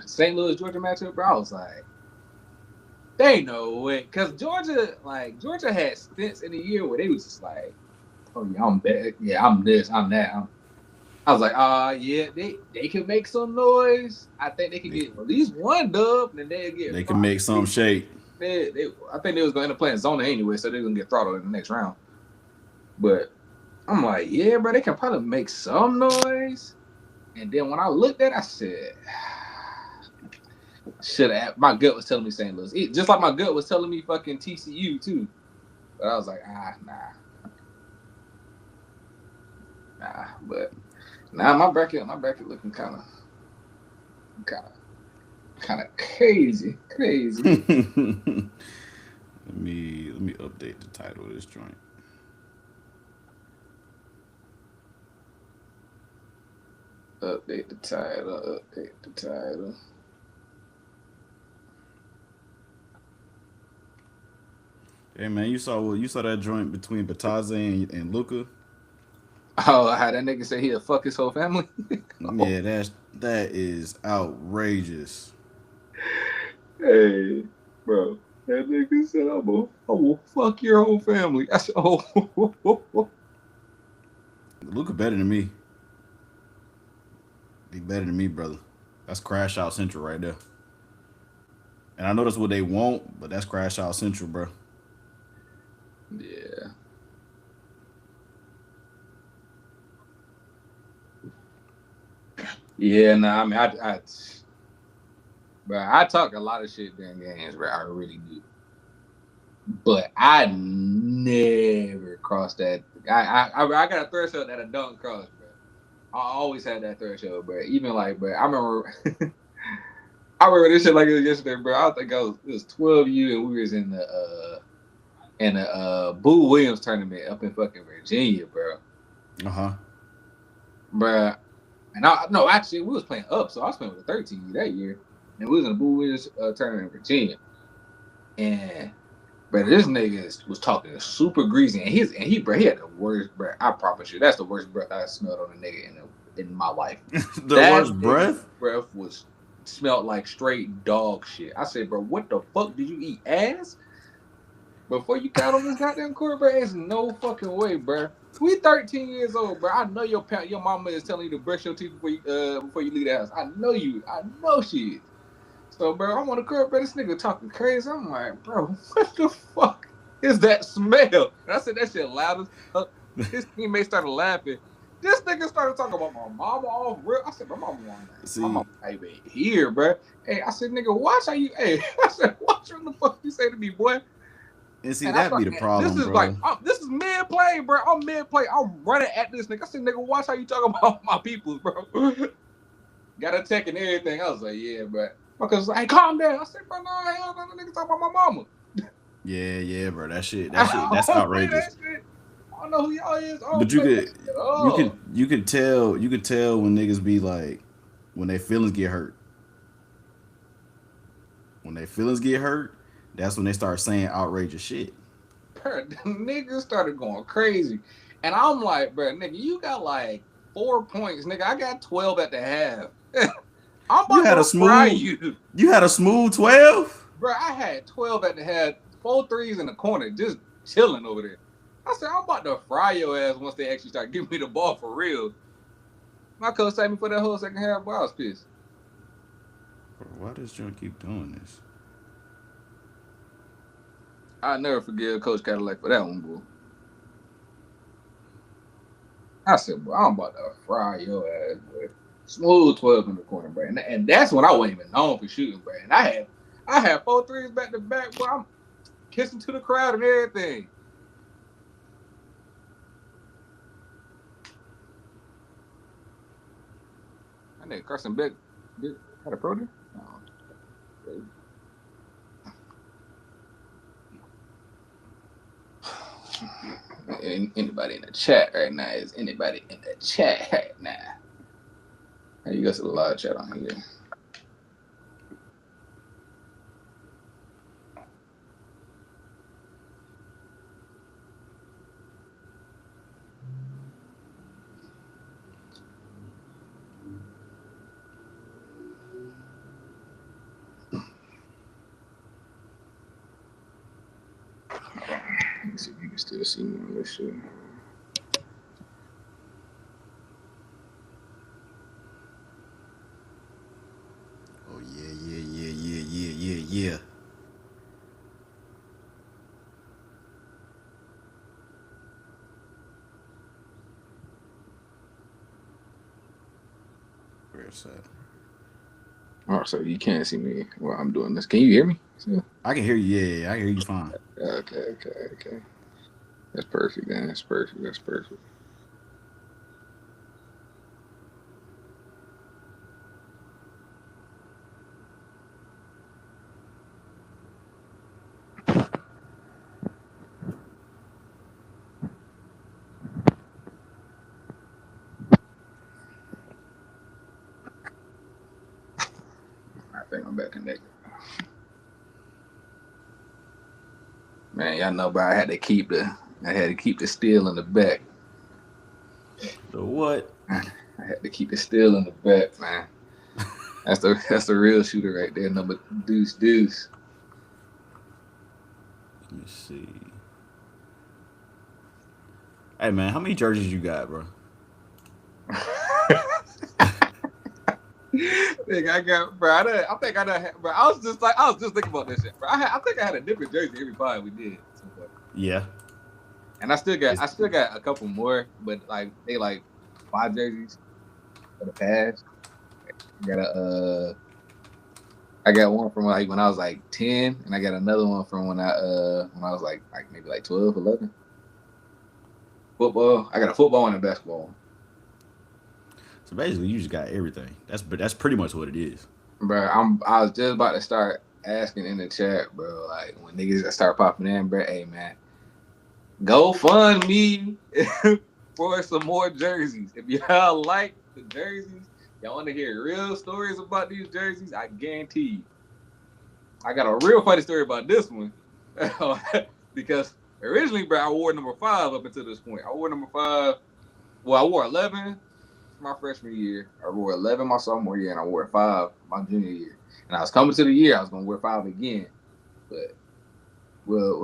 St. Louis Georgia matchup, bro, I was like, they ain't no way, because Georgia had stints in the year where they was just like, oh yeah, I'm bad, yeah, I'm this, I'm that. I was like, yeah, they could make some noise. I think they could They, get at least one dub, and then they'll get they can make some probably. shake. I think they was going to end up playing zona anyway, so they're gonna get throttled in the next round. But I'm like, yeah, bro, they can probably make some noise. And then when I looked at it, I said, should have. My gut was telling me St. Louis, just like my gut was telling me fucking TCU too. But I was like, nah. But now my bracket looking kind kind of crazy. Let me update the title of this joint. Update the title. Hey man, you saw that joint between Bataze and Luca? Oh, how that nigga say he'll fuck his whole family? Oh, Yeah, that is outrageous. hey, bro. That nigga said, I will fuck your whole family. I said, oh. Luca better than me. He better than me, brother. That's crash out central right there. And I know that's what they want, but that's crash out central, bro. Yeah. Yeah, nah, I mean, bro, I talk a lot of shit during games, bro. I really do. But I never crossed that. I got a threshold that I don't cross, bro. I always had that threshold, bro. Even like, bro, I remember, I remember this shit like it was yesterday, bro. I think it was 12U and we was in the Boo Williams tournament up in fucking Virginia, bro. Uh huh. Bro, and I no, actually we was playing up, so I was playing with a 13U that year, and we was in the Boo Williams tournament in Virginia, and but this nigga was talking super greasy, and he had the worst breath. I promise you, that's the worst breath I smelled on a nigga in my life. The That worst nigga's breath. breath was smelled like straight dog shit. I said, bro, what the fuck did you eat ass before you got on this goddamn court, bro? There's no fucking way, bro. We 13 years old, bro. I know your mama is telling you to brush your teeth before you leave the house. I know you. I know she is. So, bro, I'm on the court, bro. This nigga talking crazy. I'm like, bro, what the fuck is that smell? And I said that shit loud as fuck. His teammates started laughing. This nigga started talking about my mama off real. I said, my mama See, ain't even here, bro. Hey, I said, nigga, watch how you. Hey, I said, watch what the fuck you say to me, boy. and see And I that be start. the This problem, is like, bro. this is mid play, bro. I'm mid play. I'm running at this nigga. I said, nigga, watch how you talk about my peoples, bro. Got a tech and everything. I was like, yeah, bro. Because like, calm down. I said, bro, no, hell no, the nigga talking about my mama. Yeah, yeah, bro. That's I don't play outrageous. that shit. I don't know who y'all is. I But don't play that shit at all. you could tell when niggas be like when their feelings get hurt. When their feelings get hurt, that's when they start saying outrageous shit. Bro, the niggas started going crazy. And I'm like, bro, nigga, you got like 4 points, nigga. I got 12 at the half. I'm You about had a to fry smooth you. you had a smooth 12? Bro, I had 12 at the half, 4 threes in the corner, just chilling over there. I said, I'm about to fry your ass once they actually start giving me the ball for real. My coach saved me for that whole second half, but I was pissed. Bro, why does John keep doing this? I never forgive Coach Cadillac for that one, boy. I said, boy, I'm about to fry your ass, boy. Smooth 12 in the corner, bro. And that's when I wasn't even known for shooting, bro. And I had 4 threes back to back, boy. I'm kissing to the crowd and everything. That nigga Carson Beck had a pro day? No. Anybody in the chat right now? Is anybody in the chat right now? How you guys a live chat on here? You still see me on this shit. Oh yeah. Where's that? Oh, so you can't see me while I'm doing this. Can you hear me? Still? I can hear you. Yeah, I hear you fine. Okay. That's perfect, man. That's perfect. I think I'm back connected. Man, y'all know, bro. I had to keep the steel in the back. The what? I had to keep the steel in the back, man. That's the real shooter right there. Number deuce. Let me see. Hey man, how many jerseys you got, bro? Nigga, I got, bro. I think I done, bro. I was just thinking about this shit, bro. I think I had a different jersey every pod we did at some point. Yeah. And I still It's, got a couple more, but like they like 5 jerseys for the past. I got I got one from like when I was like 10, and I got another one from when I was like maybe like 12, 11. Football. I got a football and a basketball one. so basically, you just got everything. That's pretty much what it is. Bro, I was just about to start asking in the chat, bro. Like when niggas start popping in, bro. Hey man, go fund me for some more jerseys. If y'all like the jerseys, y'all want to hear real stories about these jerseys, I guarantee you. I got a real funny story about this one. Because originally, bro, I wore number 5 up until this point. I wore number 5. Well, I wore 11 my freshman year. I wore 11 my sophomore year, and I wore 5 my junior year. And I was coming to the year I was gonna wear 5 again, but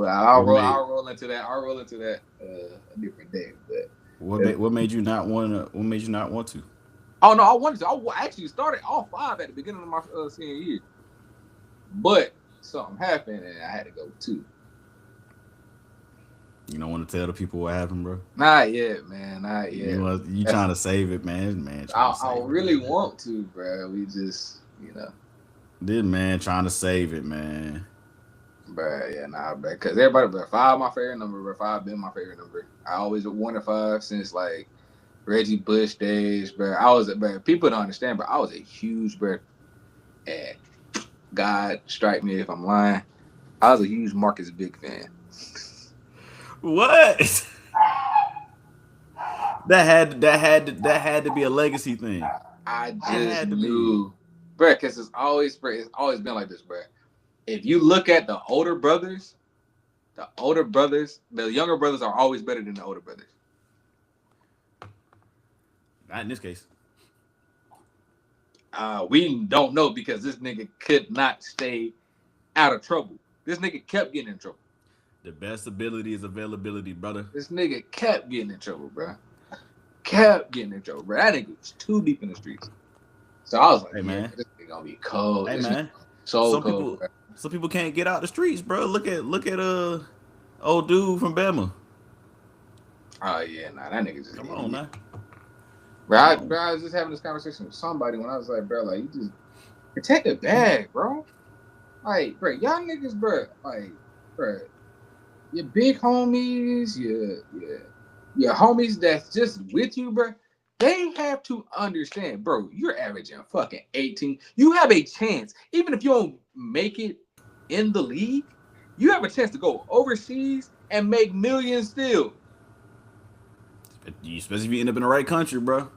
I'll What roll. made I'll roll into that. I'll roll into that a different day. But what made you not want to? What made you not want to? oh no, I wanted to. I actually started all 5 at the beginning of my senior year, but something happened and I had to go 2. You don't want to tell the people what happened, bro. Not yet, man. Not yet. You trying to save it, man. Man, trying to I save it. really want to, bro. We just, This man trying to save it, man. bro. Yeah, nah, bro. Because everybody, bro, 5 my favorite number, bro. 5 been my favorite number. I always wanted 5 since like Reggie Bush days, bro. Bro. People don't understand, but I was a huge, bro. And God strike me if I'm lying. I was a huge Marcus Big fan. What? That had to be a legacy thing. I It just had to be. knew, bro, because it's always been like this, bro. If you look at the older brothers, the younger brothers are always better than the older brothers. Not in this case. We don't know because this nigga could not stay out of trouble. This nigga kept getting in trouble. The best ability is availability, brother. This nigga kept getting in trouble, bro. Kept getting in trouble, bro. That nigga was too deep in the streets. So I was like, Hey, man. this nigga gonna be cold. Hey This man. so Some cold, people bro. some people can't get out the streets, bro. Look at old dude from Bama. Oh yeah, nah, that nigga just Come on, man. Bro, I was just having this conversation with somebody when I was like, bro, like you just protect the bag, bro. Like, bro, y'all niggas, bro, like, bro, your big homies, your homies that's just with you, bro. They have to understand, bro. You're averaging fucking 18. You have a chance, even if you don't make it in the league, you have a chance to go overseas and make millions still. Especially if you end up in the right country, bro.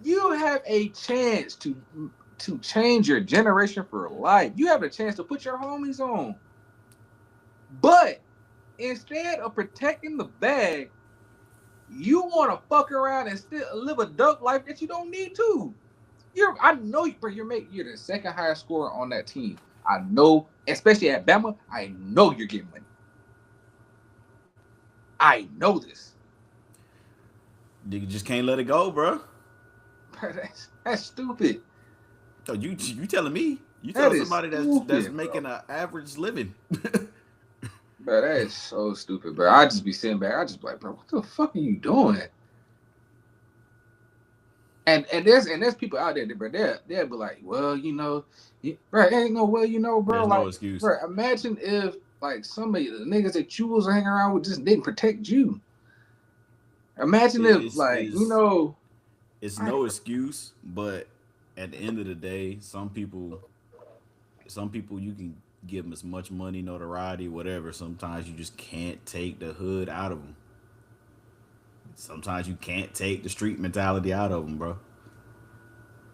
You have a chance to change your generation for life. You have a chance to put your homies on. But instead of protecting the bag, you want to fuck around and still live a duck life that you don't need to. I know, bro. You're the second highest scorer on that team. I know, especially at Bama. I know you're getting money. I know this. You just can't let it go, bro. Bro, that's stupid. So you telling me? You That telling is somebody that's stupid, bro. making an average living? Bro, that is so stupid, bro. I just be sitting back. I just be like, bro, what the fuck are you doing? And there's people out there, that, bro. They'll be like, well, bro, ain't no well, bro. There's no Like, excuse. bro, imagine if like some of the niggas that you was hanging around with just didn't protect you. Imagine It, if it's like is it's I, no excuse, but at the end of the day, some people you can give them as much money, notoriety, whatever. Sometimes you just can't take the hood out of them. Sometimes you can't take the street mentality out of them, bro.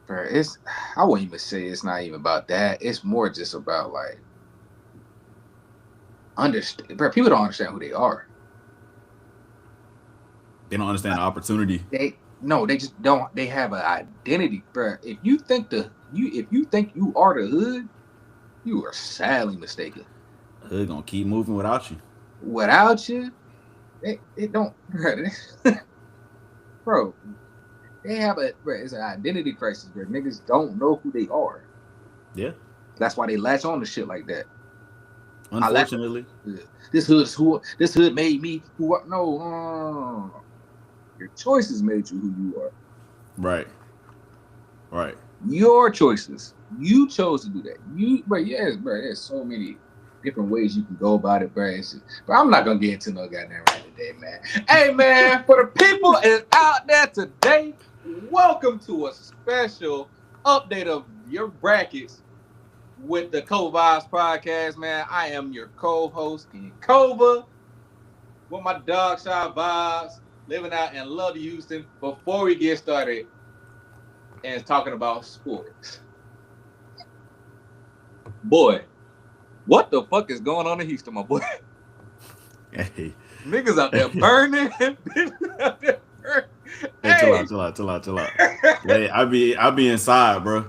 bro, I wouldn't even say it's not even about that. It's more just about like understand, bro. People don't understand who they are. They don't understand the opportunity. They no, they just don't. They have an identity, bro. If you think you are the hood, you are sadly mistaken. The hood gonna keep moving without you. Without you, they don't, bro. They have it's an identity crisis, bro. Niggas don't know who they are. Yeah. That's why they latch on to shit like that. I latch on Unfortunately. to this hood. This hood made me who? No, no, no, no. Your choices made you who you are. Right. Right. Your choices. You chose to do that. But yes, bro. There's so many different ways you can go about it, bro. But I'm not gonna get into no goddamn right today, man. Hey, man, for the people is out there today, welcome to a special update of your brackets with the Vybez podcast, man. I am your co-host in Cova with my dog Shy Vibes, living out in Love Houston. Before we get started and talking about sports. Boy, what the fuck is going on in Houston, my boy? Hey. Niggas out there burning. Bitches out there burning. Hey, chill Hey. out, chill out, chill out, chill out. Hey, I be inside, bro.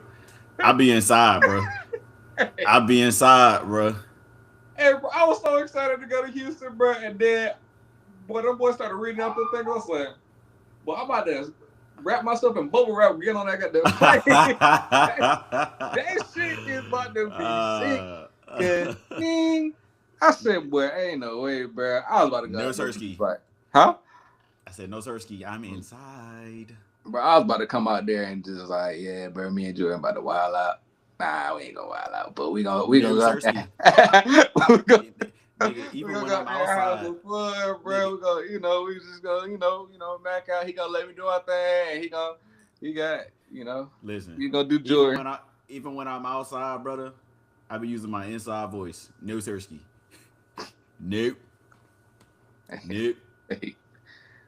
I be inside, bro. I be inside, bro. Hey, bro, I was so excited to go to Houston, bro. And then, boy, them boys started reading out the thing. I was like, well, I'm about to wrap myself in bubble wrap and get on that goddamn plane. That shit is about to be sick. Cause I said, boy, ain't no way, bro. I was about to go No out there and Sirski. just like, huh? I said no Sirski. I'm inside. Bro, I was about to come out there and just like, yeah, bro, me and Jordan about to wild out. Nah, we ain't gonna wild out, but we gonna No go out Sirski. there. Nigga, We even gonna when go I'm out there and have outside, some fun, nigga, bro. We gonna, we just gonna, Mac out. He gonna let me do our thing. He got, listen. he gonna do Even Jordan. when I even when I'm outside, brother, I be using my inside voice. No Sirski. Nope. Nope. Hey,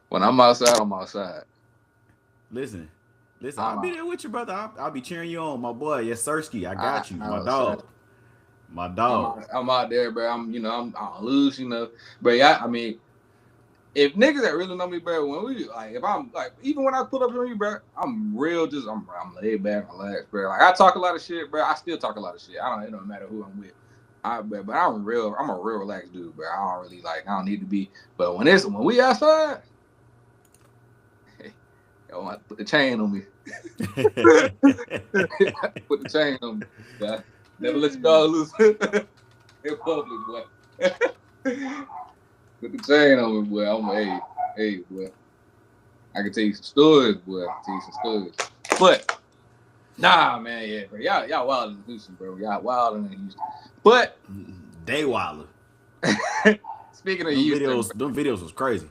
when I'm outside, I'm outside. Listen. Listen, I'll I'm be out. there with you, brother. I'll be cheering you on, my boy. Yes, Sirski. I got you. I'm My outside. dog. My dog. I'm out there, bro. I'm loose, But yeah, I mean, if niggas that really know me, bro, when we like, if I'm like, even when I pull up on you, bro, I'm real, I'm laid back, relaxed, bro. Like I talk a lot of shit, bro. I still talk a lot of shit. It don't matter who I'm with. But I'm a real relaxed dude, bro. I don't need to be. But when we outside, hey, I want to put the chain on me. Put the chain on me. Yeah. Never let your dog loose in public, boy. Put the chain on me, boy. Hey, boy. I can tell you some stories, boy. I can tell you some stories. But nah, man, yeah, bro. Y'all wild in Houston, bro. Y'all wild in Houston. But Daywilder. speaking of Houston, bro, Them videos was crazy.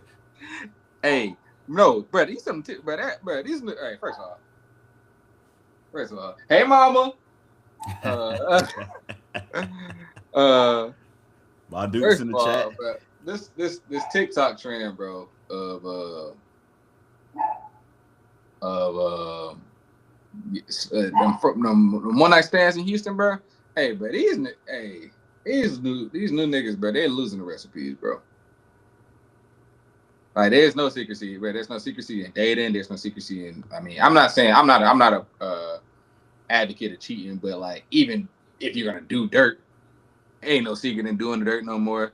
hey, no, bro, these some bro, hey, first of all, hey, mama. Uh, uh, My Duke's first in of the chat. all, bro, this TikTok trend, bro, of them one night stands in Houston, bro. Hey, bro, these new niggas, bro, they're losing the recipes, bro. Like, there's no secrecy, bro. There's no secrecy in dating. There's no secrecy in. I mean, I'm not saying I'm not a advocate of cheating, but like, even if you're gonna do dirt, ain't no secret in doing the dirt no more.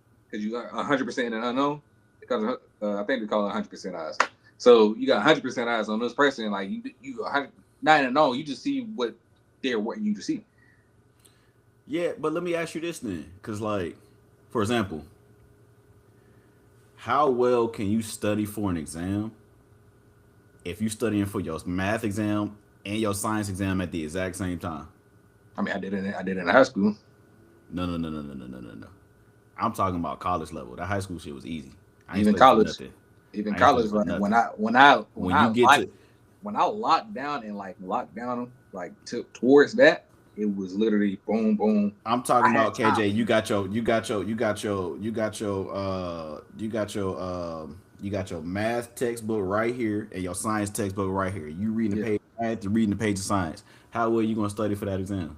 because you got 100% in an unknown. Because I think they call it 100% eyes. So you got 100% eyes on this person. Like you 100, not in an unknown. You just see what they're wanting you to see. Yeah, but let me ask you this then, because like, for example, how well can you study for an exam if you studying for your math exam and your science exam at the exact same time? I mean, I did it in high school, No, no, no, no, no, no, no, no, no. I'm talking about college level. That high school shit was easy. I ain't even study for college, nothing. even I ain't study college. for Like when nothing. I when I when When I you get locked to, when I locked down and like locked down like towards that, it was literally boom boom. I'm talking I had about time KJ. for me. You got your math textbook right here and your science textbook right here. You reading the Yeah. page of math, you reading the page of science. How well you gonna study for that exam?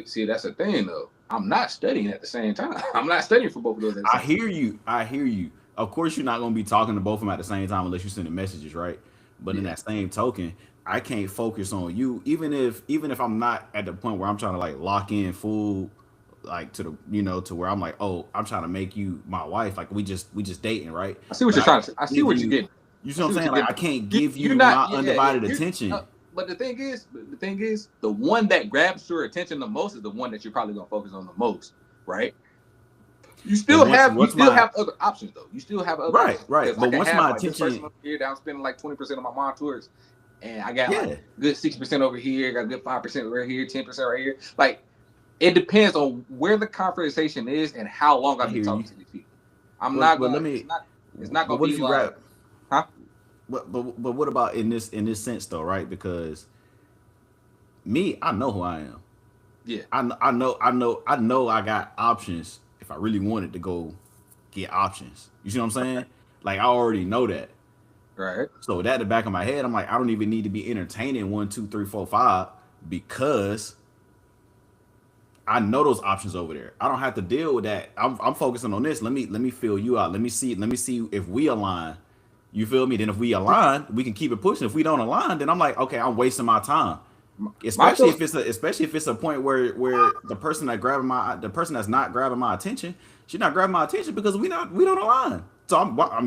See, that's the thing though. I'm not studying at the same time. I'm not studying for both of those at the I same time. hear you. I hear you. Of course, you're not gonna be talking to both of them at the same time unless you're sending messages, right? But in Yeah. that same token, I can't focus on you, even if I'm not at the point where I'm trying to like lock in full, like to the to where I'm like, oh, I'm trying to make you my wife, like we just dating, right? I see what But you're I trying to. can't I see give what you're you, getting. you see I what see I'm what saying? you're Like getting. I can't You give you're you not. my Yeah, yeah, yeah. undivided attention. But the thing is, the one that grabs your attention the most is the one that you're probably gonna focus on the most, right? But once You what's still my have other options though. You still have other right, options right? because I But can once have my like this person attention, over here that I'm spending like 20% of my mind towards, and I got like yeah, good 60% over here, got good 5% right here, 10% right here. Like it depends on where the conversation is and how long I I've been hear you. talking to these people. I'm not But gonna. let me. It's not But gonna what be if you grab? like, huh? But what about in this sense though, right? Because me, I know who I am. Yeah. I know I got options if I really wanted to go get options. You see what I'm saying? Like I already know that. Right. So with that in the back of my head, I'm like, I don't even need to be entertaining one, two, three, four, five because I know those options over there. I don't have to deal with that. I'm focusing on this. Let me feel you out. Let me see if we align. You feel me? Then if we align, we can keep it pushing. If we don't align, then I'm like, okay, I'm wasting my time. My Especially feel. if it's a point where the person that's not grabbing my attention, she's not grabbing my attention because we don't align. So why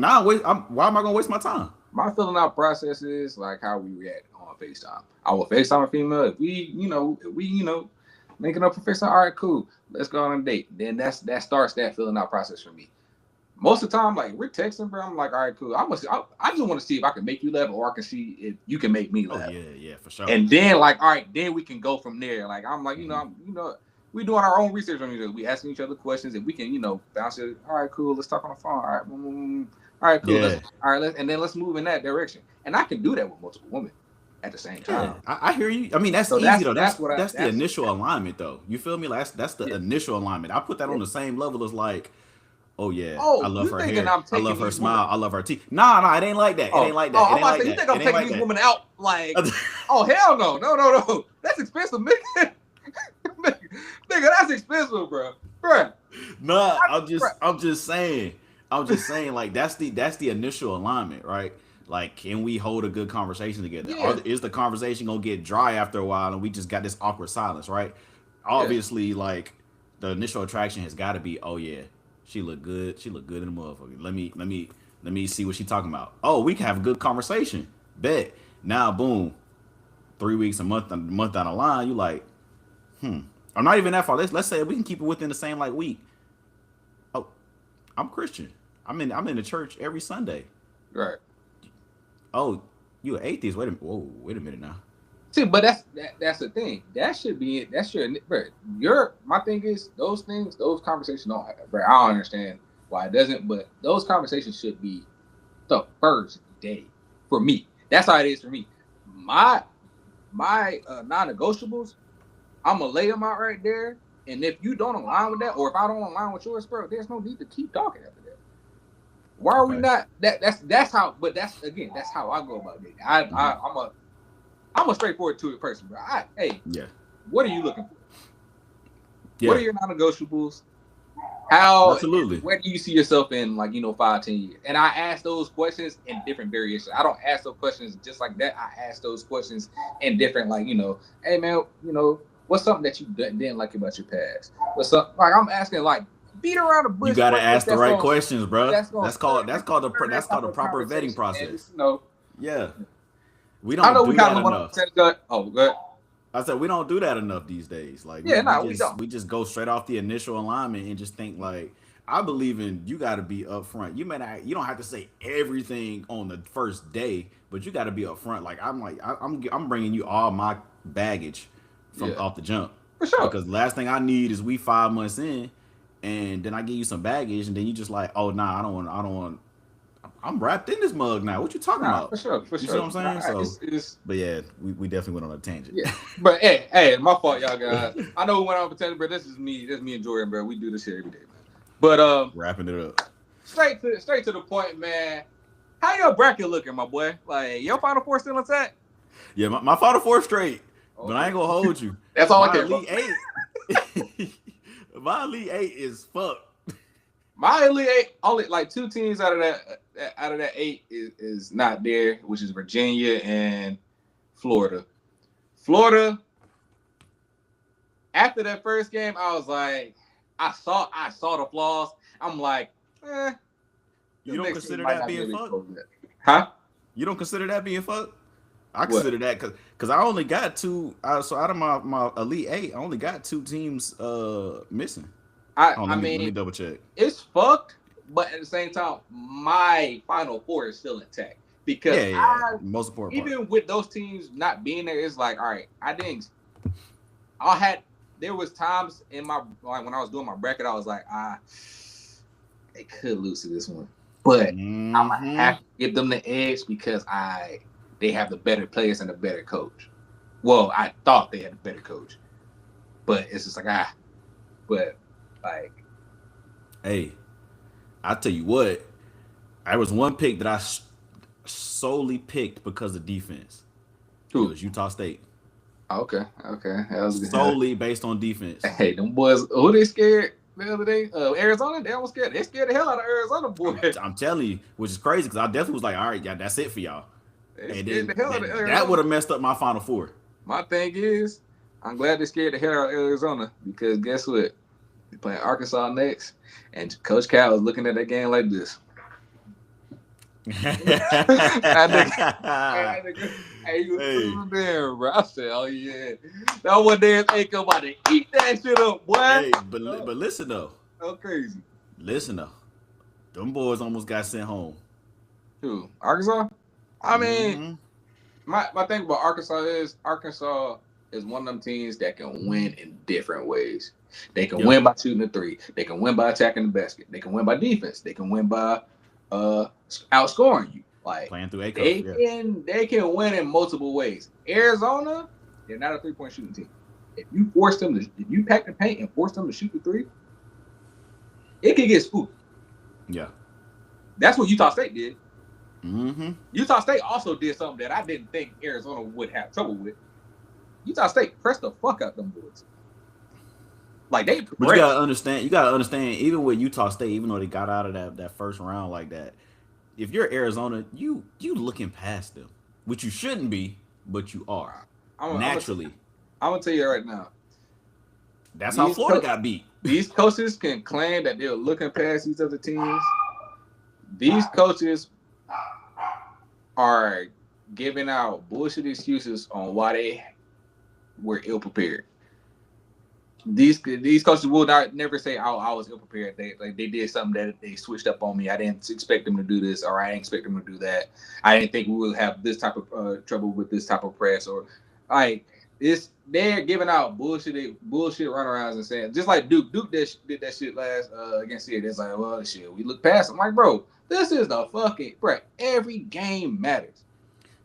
am I gonna waste my time? My filling out process is like how we react on FaceTime. I will FaceTime a female if we making up for FaceTime. All right, cool. Let's go on a date. Then that starts that filling out process for me. Most of the time, like we're texting, bro. I'm like, all right, cool. I just want to see if I can make you laugh or I can see if you can make me Oh laugh. yeah, yeah, for sure. And then like, all right, then we can go from there. Like I'm like, Hmm. we doing our own research on each other. We asking each other questions. If we can, bounce it. All right, cool. Let's talk on the phone. All right, all right, cool. Yeah, And then let's move in that direction. And I can do that with multiple women at the same yeah. time. I hear you. I mean, that's So easy though. That's that's what I that's the that's initial alignment though. You feel me? Like that's the yeah, initial alignment. I put that yeah. on the same level as like, oh yeah, I Oh, love you her thinking hair. I'm I love taking her these women? smile. I love her teeth. Nah, nah, it ain't like that. It ain't like that. It I'm ain't about to like say you that. think I'm It ain't taking like these that. women out like, oh hell no, no. That's expensive, nigga. Nigga, that's expensive, bro. Bro, Nah, I, I'm bro. just I'm just saying. I'm just saying like that's the initial alignment, right? Like, can we hold a good conversation together? Yeah, Is the conversation gonna get dry after a while and we just got this awkward silence, right? yeah. Obviously, like the initial attraction has got to be, oh yeah, she look good. She look good in the motherfucker. Let me see what she talking about. Oh, we can have a good conversation. Bet. Now, boom, 3 weeks, a month down the line, you like, I'm not even that far. Let's say we can keep it within the same like week. Oh, I'm Christian. I'm in the church every Sunday. Right. Oh, you an atheist? Wait a minute now. See, but that's the thing. That should be it. That's bro. My thing is those conversations don't, bro. I don't understand why it doesn't, but those conversations should be the first day for me. That's how it is for me. My non-negotiables, I'm gonna lay them out right there. And if you don't align with that, or if I don't align with yours, bro, there's no need to keep talking after that. Why are we Okay. not? That's how. But that's again, that's how I go about dating. Hmm. I'm a straightforward to it person, bro. Hey, Yeah. what are you looking for? What Yeah. are your non-negotiables? How Absolutely. where do you see yourself in like 5-10 years? And I ask those questions in different variations. I don't ask those questions just like that. I ask those questions in different like hey man, what's something that you didn't like about your past? What's up? Like I'm asking like beat around the You bush gotta questions ask the right questions, bro. that's gonna That's called stir that's that's gonna called the stir that's that type called the of proper vetting conversation. And process. Yeah, we I don't know we do kind that of went on enough. percentage cut. Oh, good. I said we don't do that enough these days. Like we, Yeah, we nah, we just don't. we just go straight off the initial alignment and just think like I believe in you got to be upfront. You may not you don't have to say everything on the first day, but you got to be upfront. I'm bringing you all my baggage from Yeah, off the jump for sure. because last thing I need is we 5 months in and then I give you some baggage and then you just like oh nah I don't want I'm wrapped in this mug now. What you talking Nah, about? for You see sure. what I'm saying? Nah, So, it's but yeah, we definitely went on a tangent. yeah. But hey, my fault, y'all guys. I know we went on percentage, but this is me. This is me and Jordan, bro. We do this shit every day, man. But Wrapping it up. straight to the point, man. How your bracket looking, my boy? Like your Final Four still intact? Yeah, my Final Four straight, but I Okay, ain't gonna hold you. that's all I My care about. Elite Eight, my Elite Eight is fucked. My Elite Eight, only like two teams out of that eight is not there, which is Virginia and Florida. Florida. After that first game, I was like, I saw the flaws. I'm like, You the don't next team consider might that not be being able to fucked? expose that. Huh? You don't consider that being fucked? I What? consider that because I only got two. So out of my Elite Eight, I only got two teams missing. Oh, I let me mean, double check. it's fucked, but at the same time, my Final Four is still intact because Yeah. Most important part. even with those teams not being there, it's like, all right, I had, there was times in my, like when I was doing my bracket, I was like, they could lose to this one, but I'm gonna Mm-hmm. have to give them the edge because they have the better players and the better coach. Well, I thought they had a better coach, but it's just like but like Hey, I tell you what, I was one pick that solely picked because of defense. It who? was Utah State. Okay, that was good. Solely based on defense. Hey, them boys, who they scared the other day? Arizona, they almost scared. They scared the hell out of Arizona, boy. I'm telling you, which is crazy because I definitely was like, all right, yeah, that's it for y'all. They And scared then the hell out of that would Arizona. have messed up my Final Four. My thing is, I'm glad they scared the hell out of Arizona because guess what? They playing Arkansas next, and Coach Cal is looking at that game like this. That nigga, hey, you was there, bro. I said, oh yeah, that one day ain't about to eat that shit up, boy. Hey, but listen though, so crazy. listen though, them boys almost got sent home. Who? Arkansas? I mean, Mm-hmm. my thing about Arkansas is one of them teams that can win in different ways. They can win by shooting the three. They can win by attacking the basket. They can win by defense. They can win by outscoring you. Like Playing through A they coach. they can win in multiple ways. Arizona, they're not a 3-point shooting team. If you pack the paint and force them to shoot the three, it could get spooked. Yeah. That's what Utah State did. Mm-hmm. Utah State also did something that I didn't think Arizona would have trouble with. Utah State pressed the fuck out them boys. Like they pressed. But you gotta understand, even with Utah State, even though they got out of that first round like that, if you're Arizona, you looking past them. Which you shouldn't be, but you are. Naturally. I'm gonna tell you right now. That's how Florida got beat. These coaches can claim that they're looking past these other teams. These coaches are giving out bullshit excuses on why they were ill prepared. These coaches will never say, "Oh, I was ill prepared." They did something that they switched up on me. I didn't expect them to do this, or I didn't expect them to do that. I didn't think we would have this type of trouble with this type of press, or like this. They're giving out bullshit runarounds and saying, just like Duke did that shit last against it. It's like, well, shit, we look past. I'm like, bro, this is the fucking bro. Every game matters.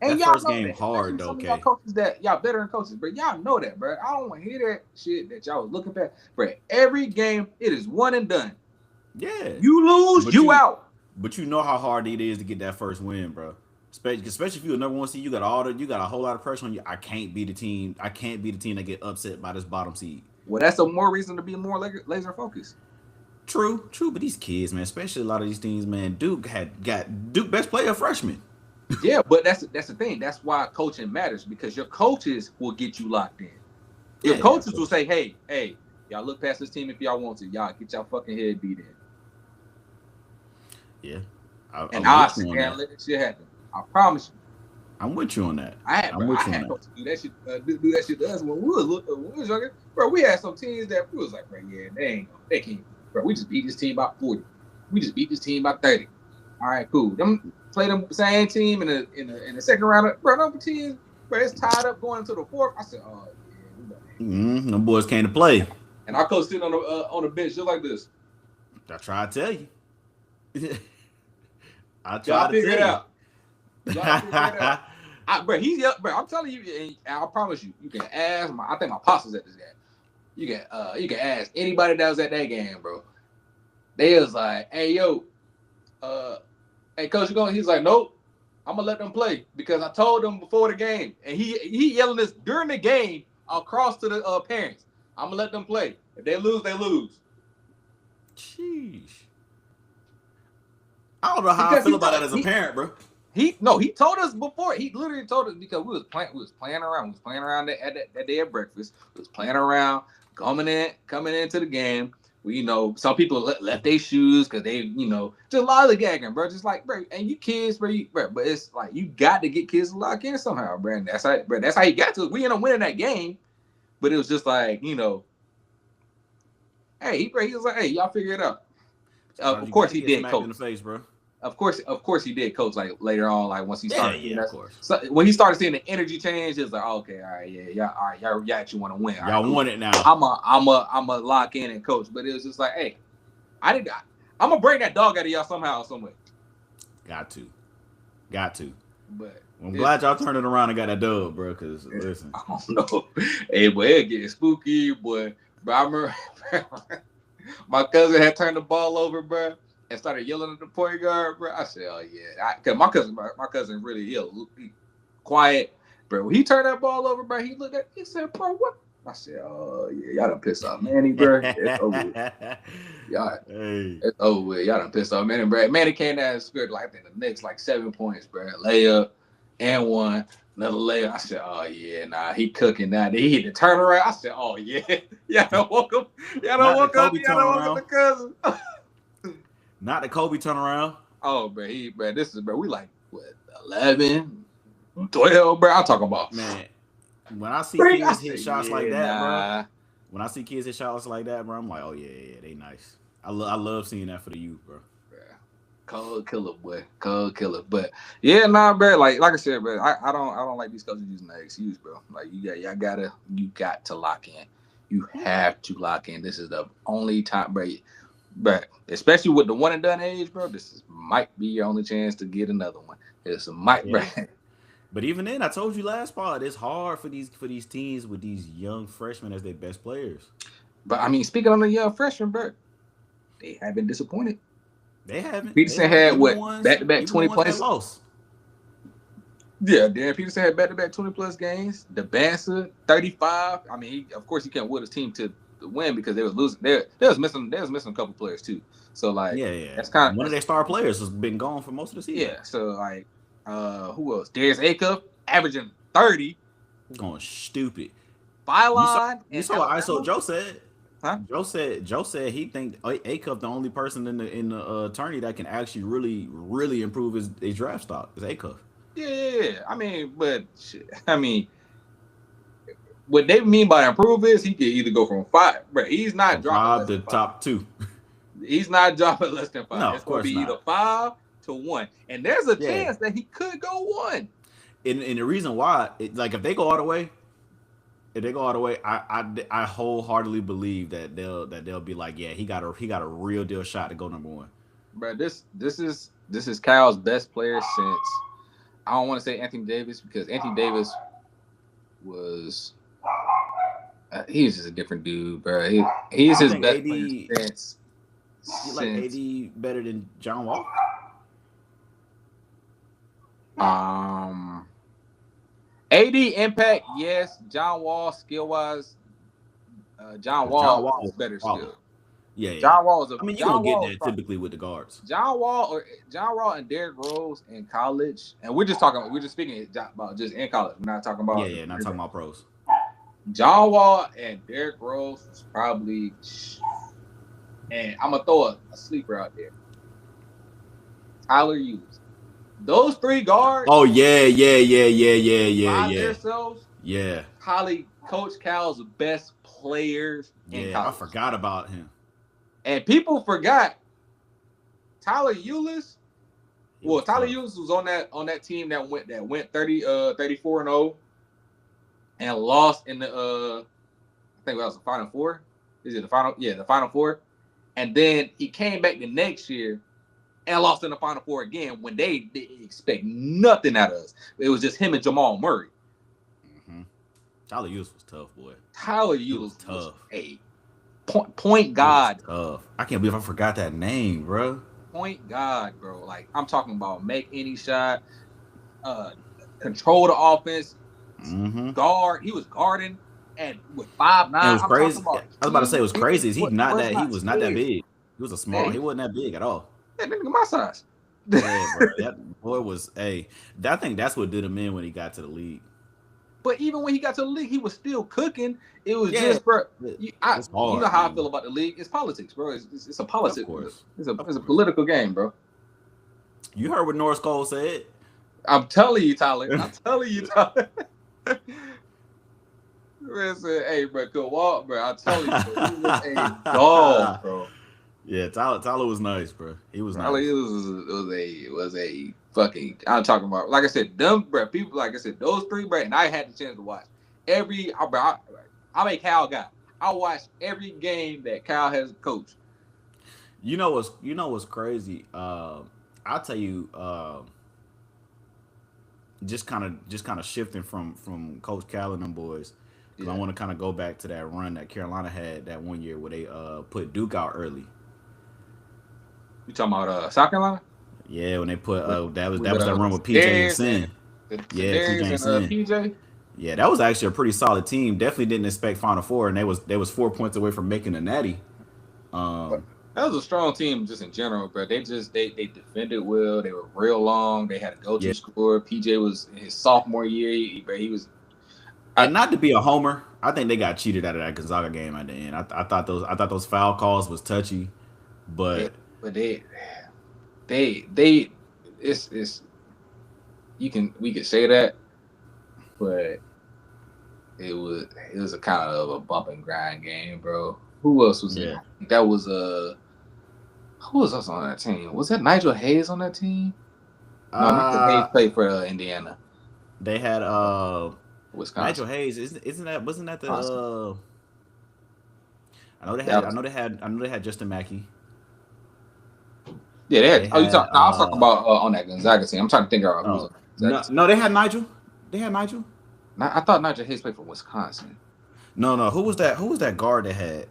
And that y'all first know game that. hard Especially though, some of y'all coaches that y'all veteran coaches, bro. Y'all know that, bro. I don't want to hear that shit that y'all was looking at, bro. Every game, it is one and done. Yeah. You lose, you out. But you know how hard it is to get that first win, bro. Especially if you're a number one seed, you got a whole lot of pressure on you. I can't be the team that get upset by this bottom seed. Well, that's a more reason to be more laser focused. True. But these kids, man, especially a lot of these teams, man, Duke best player freshman. Yeah, but that's the thing. That's why coaching matters because your coaches will get you locked in. Your coaches will say, hey, Y'all look past this team if y'all want to. Y'all get y'all fucking head beat in. Yeah, And I'm I'll with you sit on there that. and let this shit happen. I promise you. I'm with you on that. I had, I'm bro. I with you on had that. coaches do that shit, do that shit to us when we was younger, bro. We had some teams that we was like, bro, yeah, they can't, bro. We just beat this team by 40. We just beat this team by 30. All right, cool. Them play them same team in the second round, bro. Number teams, bro, it's tied up going into the fourth. I said, oh yeah, we about to hang up. Them boys came to play. And our coach sitting on the bench just like this. I try to tell you. I try Y'all to figure tell it you. out. Y'all figure it out. Bro, bro. I'm telling you, and I promise you, you can ask I think my pops was at this game. You can ask anybody that was at that game, bro. They was like, hey yo, uh, hey coach, you going? He's like, nope, I'm gonna let them play because I told them before the game, and he yelling this during the game across to the parents. I'm gonna let them play. If they lose, they lose. Sheesh. I don't know how I Because feel he about told that as a parent, bro. he told us before. He literally told us because we was playing around. We was playing around that day at breakfast. We was playing around, coming into the game. We some people left their shoes because they just lollygagging, bro. Just like bro, and you kids, bro, but it's like you got to get kids to lock in somehow, bro. And that's how you got to it. We ended up winning that game, but it was just like hey, bro, he was like, hey, y'all figure it out. Sometimes Of you course, gotta he get did, smacked in coach. the face, bro. Of course, he did coach like later on, like once he Yeah, started seeing yeah, of that. course. So when he started seeing the energy change, it's like, oh, okay, all right, yeah, yeah, all right, y'all actually want to win. All right, Y'all cool. want it now. I'm a lock in and coach, but it was just like, hey, I'm gonna bring that dog out of y'all somehow, some way. Got to. Got to. But Well, I'm it's, glad y'all turned it around and got that dub, bro. Cause listen, I don't know, hey, but it getting spooky, boy. But I remember my cousin had turned the ball over, bro, and started yelling at the point guard, bro. I said, "Oh yeah," because my cousin really he quiet, bro. When he turned that ball over, bro, he looked at, he said, "Bro, what?" I said, "Oh yeah, y'all done pissed off Manny, bro. It's over with. Y'all, hey, it's over with. Y'all done pissed off Manny, bro. Manny came down and scored like I think the next like 7 points, bro. Layup and one." Another layup. I said, "Oh yeah, nah, he cooking now." Then he hit the turnaround. I said, "Oh yeah, y'all don't woke up, y'all don't not the woke up, Kobe y'all don't woke up the turnaround. cousin." Not the Kobe turnaround. Oh, bro, this is, bro, we like, what, 11, 12, bro. I'm talking about, Man, when I see bring, I kids said, hit shots like yeah, that, bro. nah, When I see kids hit shots like that, bro, I'm like, oh yeah, yeah, they nice. I love seeing that for the youth, bro. bro. Cold killer, boy. Cold killer. But, yeah, nah, bro, like I said, bro, I don't like these coaches using that excuse, bro. Like, you got to lock in. You have to lock in. This is the only time, bro. But especially with the one and done age, bro, might be your only chance to get another one. It's might, bro. Yeah. But even then, I told you last part, it's hard for these teams with these young freshmen as their best players. But I mean, speaking on the young freshman, bro, they have been disappointed. They haven't. They Peterson haven't. had what, back to back Even the 20 ones that plays? lost. Yeah, Dan Peterson had back to back 20 plus games. The Banser 35. I mean, of course, he can't will his team to win because they was losing. They was missing a couple players too. So like Yeah, yeah. that's kind of One of their star players has been gone for most of the season. yeah. So like who else? Darius Acuff averaging 30. Going stupid. You saw Phylon you and saw what ISO Alabama. Joe said. Huh? Joe said he think Acuff the only person in the tourney that can actually really improve his draft stock is Acuff. Yeah. I mean, but shit, I mean, what they mean by improve is he can either go from five, but he's not From dropping five less to than five. top two. He's not dropping less than five. No, It's of going to course be either not. 5 to 1, and there's a Yeah, chance that he could go one. and the reason why, like if they go all the way, I wholeheartedly believe that they'll be like, yeah, he got a real deal shot to go number one. But this is Kyle's best player since I don't want to say Anthony Davis because Anthony Davis was he's just a different dude, bro. He's You his think best player AD since you like since AD better than John Wall? um AD impact, yes. John Wall skill wise, John Because John Wall Wall is was better a baller. skill. Yeah, yeah. John Wall is a I mean, you're gonna John get Wall is that probably typically with the guards. John Wall and Derrick Rose in college, and we're just speaking about just in college. We're not talking Yeah, about the yeah. Not talking about pros. John Wall and Derrick Rose was probably, and I'm gonna throw a sleeper out there. Tyler Hughes. Those three guards Oh yeah. by Yeah. themselves, Yeah. probably Coach Cal's best players in Yeah. I college. forgot about him. And people forgot Tyler Eulis. He Well, was Tyler tough. Eulis was on that team that went 34 and 0 and lost in the I think that was the final four. Is it the final? Yeah, the final four. And then he came back the next year and lost in the final four again when they didn't expect nothing out of us. It was just him and Jamal Murray. Hmm. Tyler Hughes was tough, boy. Tyler He was Eulis was tough. a point He was guard. tough. I can't believe I forgot that name, bro. Point guard, bro. Like I'm talking about make any shot, uh control the offense, Hmm. guard. He was guarding and with 5'9". And it was I'm talking crazy. I about was about to say it was he crazy. Is he not was that? He not was not that scared. big. He was a small. He Hey, wasn't that big at all. that nigga my size. Yeah, bro. That boy was. Hey, I think that's what did him in when he got to the league. But even when he got to the league, he was still cooking. It was Yeah, just, bro. it's You know hard, how I man. feel about the league. It's politics, bro. It's a Of politics. course, of It's a course. political game, bro. You heard what Norris Cole said. I'm telling you, Tyler. I'm telling you, Tyler. Man said, hey, bro, good walk, bro. I'm telling you, bro, he was a dog, bro. Yeah, Tyler was nice, bro. He was Tyler nice. was a fucking. I'm talking about, like I said, them, bro. People, like I said, those three, bro. And I had the chance to watch I'm a Cal guy. I watch every game that Cal has coached. You know what's crazy? I'll tell you. Just kind of shifting from Coach Cal and them boys, because I Yeah, want to kind of go back to that run that Carolina had that one year where they put Duke out early. you talking about South Carolina Yeah, when they put with that was that run with PJ and Darius Sin. and Yeah, PJ Darius and and Sin. PJ. Yeah, that was actually a pretty solid team. Definitely didn't expect Final Four, and they was 4 points away from making a natty. Um, That was a strong team just in general, but they defended well. They were real long. They had a go yeah, to score. PJ was in his sophomore year, but he was. I, and not to be a homer, I think they got cheated out of that Gonzaga game at the end. I thought those foul calls was touchy, yeah, but but they it's we could say that, but it was a kind of a bump and grind game, bro. Who else was in? yeah, That was who was else on that team? Was that Nigel Hayes on that team? No, Nigel Hayes uh, played for Indiana, they had Nigel Wisconsin. Hayes. Isn't that wasn't that the Wisconsin. I know they That had I was know they had I know they had Justin Mackey. yeah. They They had. Oh, you had talk? No, I was talking about on that Gonzaga team. I'm trying to think of who was oh on that Gonzaga no team. no they had Nigel. They had Nigel. I thought Nigel Hayes played for Wisconsin. No, who was that guard they had?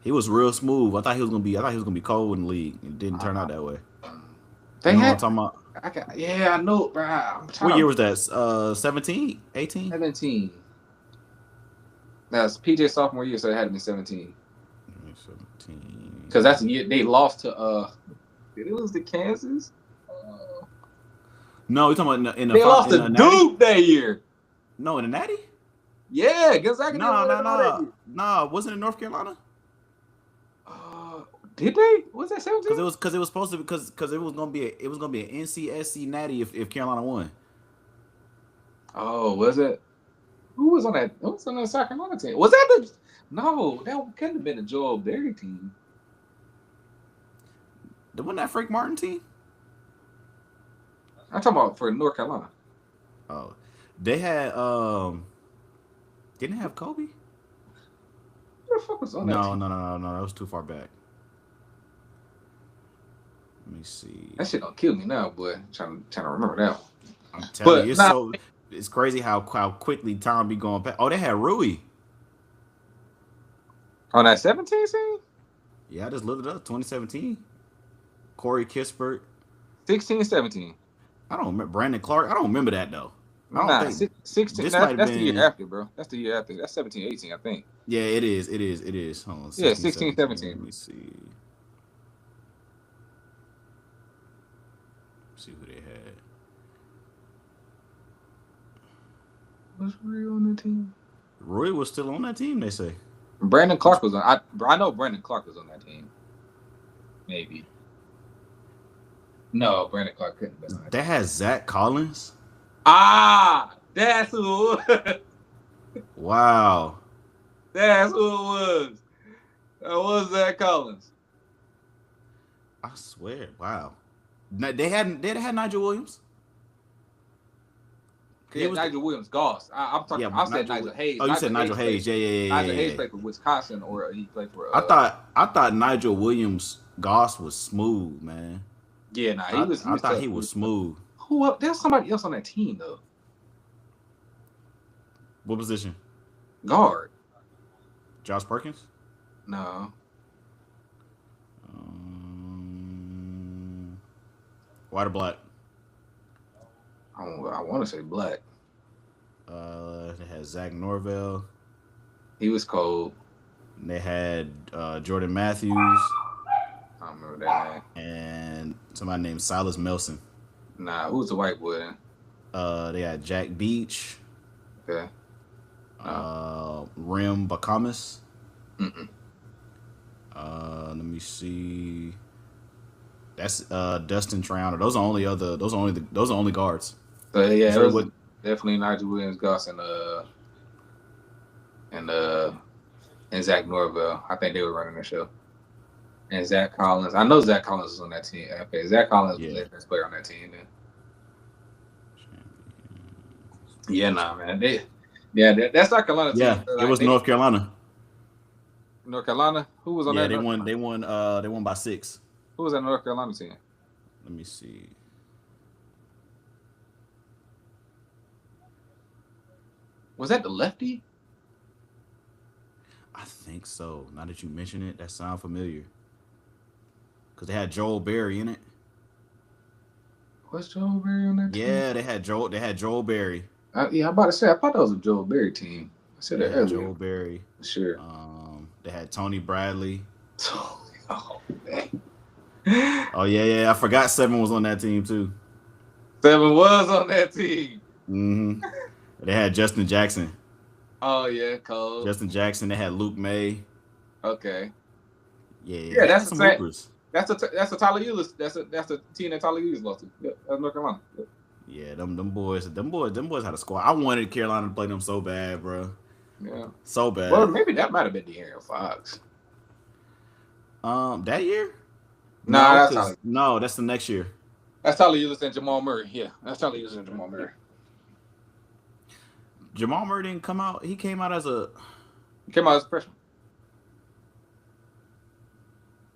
He was real smooth. I thought he was gonna be cold in the league. It didn't turn out Uh, that way. they You know what I'm had. talking about? Yeah, I know, bro. I'm What trying year to was that? 17, 18? 17. That's PJ sophomore year, so it had to be 17. 17. Because that's the year they lost to did they lose to Kansas? No, you talking about They lost in to a natty? Duke that year. No, in a natty? Yeah, Gonzaga didn't No, win no, it all that no, year. no. Wasn't it North Carolina? Uh, did they? Was that 17? Because it was supposed to because it was gonna be an NCSC natty if Carolina won. Oh, was it? Who was on that? Who was on that South Carolina team? Was that the? No, that couldn't have been the Joel Berry team. Wasn't that Frank Martin team? I'm talking about for North Carolina. Oh, they had didn't have Kobe. Who the fuck was on that No, team? no, no, no, no. That was too far back. Let me see. That shit gonna kill me now, boy. Trying to remember that one. I'm telling you, But nah, it's crazy how quickly time be going past. Oh, they had Rui. on that 17 team, Yeah, I just looked it up. 2017. Corey Kispert. 16, 17. I don't remember Brandon Clark. I don't remember that though. I don't Nah, think 16. this might have That's the year been. after, bro. That's the year after. That's 17, 18, I think. Yeah, it is. It is. It is. Hold on, Yeah, 16, 16, 17. 17. Let me see. See who they had. Was Rui on the team? Roy was still on that team. They say. Brandon Clark was on. I know Brandon Clark was on that team. Maybe. No, Brandon Clark couldn't have been on that That team. has Zach Collins. That's who it was. Wow. That's who it was. That was Zach Collins. I swear. Wow. They had Nigel Williams. He Yeah, was Nigel Williams, Goss. I'm talking. yeah, I said Nigel. Nigel Hayes. Oh, you said Nigel Nigel Hayes Hayes. played. Yeah, yeah, yeah, Nigel yeah, Hayes yeah. played for Wisconsin, or he played for. I thought Nigel Williams Goss was smooth, man. Yeah, nah, he I, was. He I was thought tough. he was smooth. Who up? There's somebody else on that team though. What position? Guard. Josh Perkins? No. White or black? I want to say black. They had Zach Norvell. He was cold. They had Jordan Matthews I don't remember that name. and somebody named Silas Melson. Nah, who's the white boy then? They had Jack Beach, Okay. Rim Bakamas. Mm-mm. Let me see. That's Dustin Trowner. Those are only guards. So yeah, Sure it was definitely Nigel Williams, Goss, and Zach Norvell. I think they were running the show. And Zach Collins. I know Zach Collins was on that team. Okay, Zach Collins was the best player on that team then. Yeah, nah, man. That's North Carolina team. Yeah, it was North Carolina. North Carolina. Who was on that? Yeah, they won by 6. Who was that North Carolina team? Let me see. Was that the lefty? I think so. Now that you mention it, that sounds familiar. Cause they had Joel Berry in it. Was Joel Berry on that team? Yeah, they had Joel Berry. I'm about to say. I thought that was a Joel Berry team. I said that earlier. Joel Berry. Sure. They had Tony Bradley. Oh man. Oh yeah. I forgot 7 was on that team too. 7 was on that team. Mm-hmm. They had Justin Jackson. Oh yeah, Cole. Justin Jackson. They had Luke May. Okay. Yeah. That's some the same. hoopers. That's a Tyler Eulis. That's a team that Tyler Eulis lost to. Yep, that's North Carolina. Yep. Yeah, them boys had a squad. I wanted Carolina to play them so bad, bro. Yeah. So bad. Well, maybe that might have been De'Aaron Fox. That year? No, that's the next year. That's Tyler Eulis and Jamal Murray. Yeah, that's Tyler Eulis and Jamal Murray. Jamal Murray didn't come out. He came out as a freshman.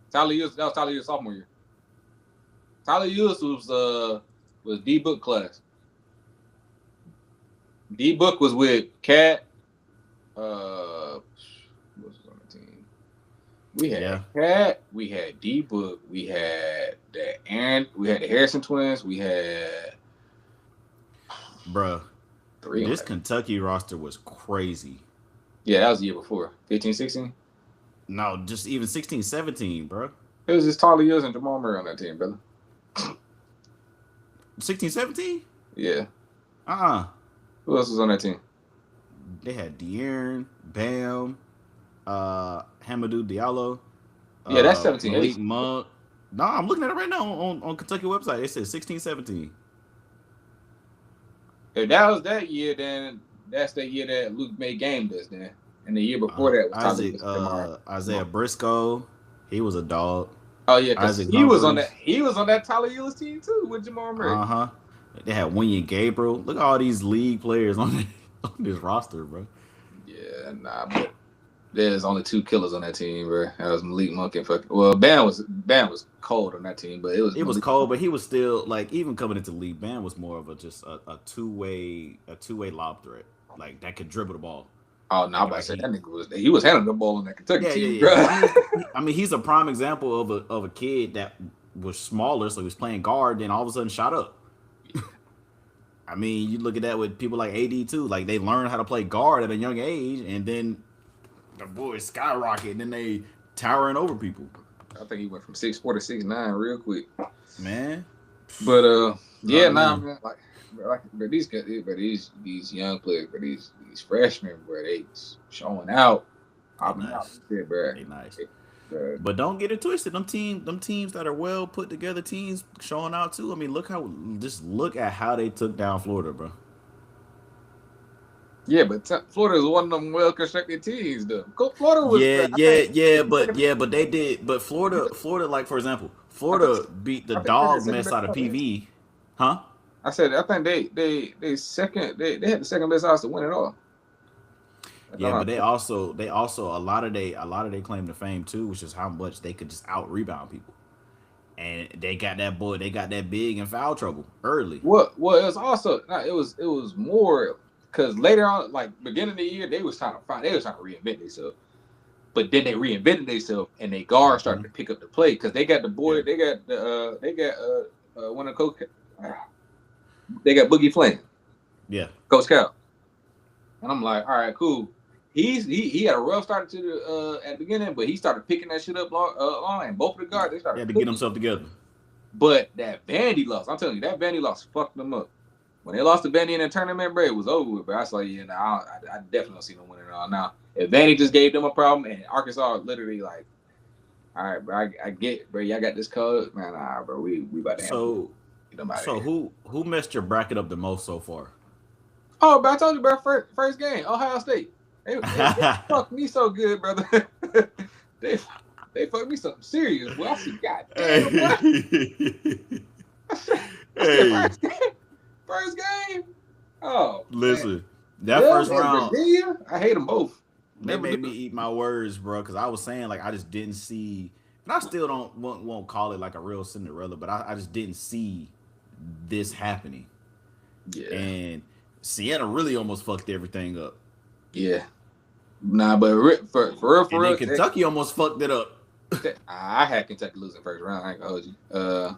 Tyler Eulis, that was Tyler Eulis' sophomore year. Tyler Eulis was D Book class. D Book was with Cat. Who was on the team? We had Cat. We had D Book. We had the Harrison twins. We had. Bruh. This Kentucky roster was crazy. Yeah, that was the year before. 15, 16? No, just even 16, 17, bro. It was just Tyler Eulis and Jamal Murray on that team, brother. 16, 17? Yeah. Who else was on that team? They had De'Aaron, Bam, Hamidou Diallo. Yeah, that's 17. Malik Monk. No, I'm looking at it right now on Kentucky website. It says 16, 17. If that was that year, then that's the year that Luke made game this then. And the year before that was Isaiah Briscoe. He was a dog. Oh yeah, because he was on that Tyler Eulis team too with Jamal Murray. They had Wynyan Gabriel. Look at all these league players on this roster, bro. Yeah, but there's only 2 killers on that team, bro. That was Malik Monk and Bam was cold on that team, but it was cold, but he was still like even coming into the league. Bam was more of a two-way lob threat, like that could dribble the ball. Oh no, I'm about to say that nigga was handling the ball on that Kentucky team, bro. I mean, he's a prime example of a kid that was smaller, so he was playing guard, then all of a sudden shot up. I mean, you look at that with people like AD too. Like they learn how to play guard at a young age, and then the boys skyrocket, and then they towering over people. I think he went from 6'4" to 6'9" real quick, man. But man. Like but these young players, but these freshmen, bro, they showing out. They I mean, nice. shit, bro. They nice. Bro. But don't get it twisted. Them teams that are well put together teams showing out too. I mean, just look at how they took down Florida, bro. Yeah, but Florida is one of them well constructed teams, though. Florida was, Yeah, I think, but they did. But Florida, like for example, I think, Florida beat the I think they had the dog second mess best out of odds. PV, huh? I said I think they had the second best odds to win it all. If I'm Yeah, but not- they also a lot of they claim to fame too, which is how much they could just out rebound people. And they got that big in foul trouble early. Well, it was also no, it was more because later on, like beginning of the year, they was trying to reinvent themselves. But then they reinvented themselves and they guards started Hmm. to pick up the play because they got the Yeah, boy, they got one of the coach, they got Boogie Flynn, yeah, Coach Cal, and I'm like, all right, cool. He had a rough start to the at the beginning, but he started picking that shit up long and both of the guards they he started had to get cooking. himself together. But that Vandy loss, I'm telling you, that Vandy loss fucked them up. When they lost to Vandy in the tournament, bro, it was over with. But I was like, yeah, nah, I definitely don't see them winning it all. Now, if Vandy just gave them a problem and Arkansas literally like, all right, bro, I get, bro, y'all got this code, man, nah, bro, we about to have to So get them out of so here. who messed your bracket up the most so far? Oh, but I told you, bro, first game, Ohio State, they fucked me so good, brother. they they fucked me something serious, boy. I said, God damn, boy. Hey, I said, hey, first game. Oh man. listen, that Them first and round Virginia, I hate them both. they Never made me do. eat my words, bro. Because I was saying like I just didn't see, and I still won't call it like a real Cinderella, but I just didn't see this happening. Yeah, And Sienna really almost fucked everything up, yeah. Nah, but for and then real, Kentucky almost fucked it up. I had Kentucky losing first round. I ain't gonna hold you.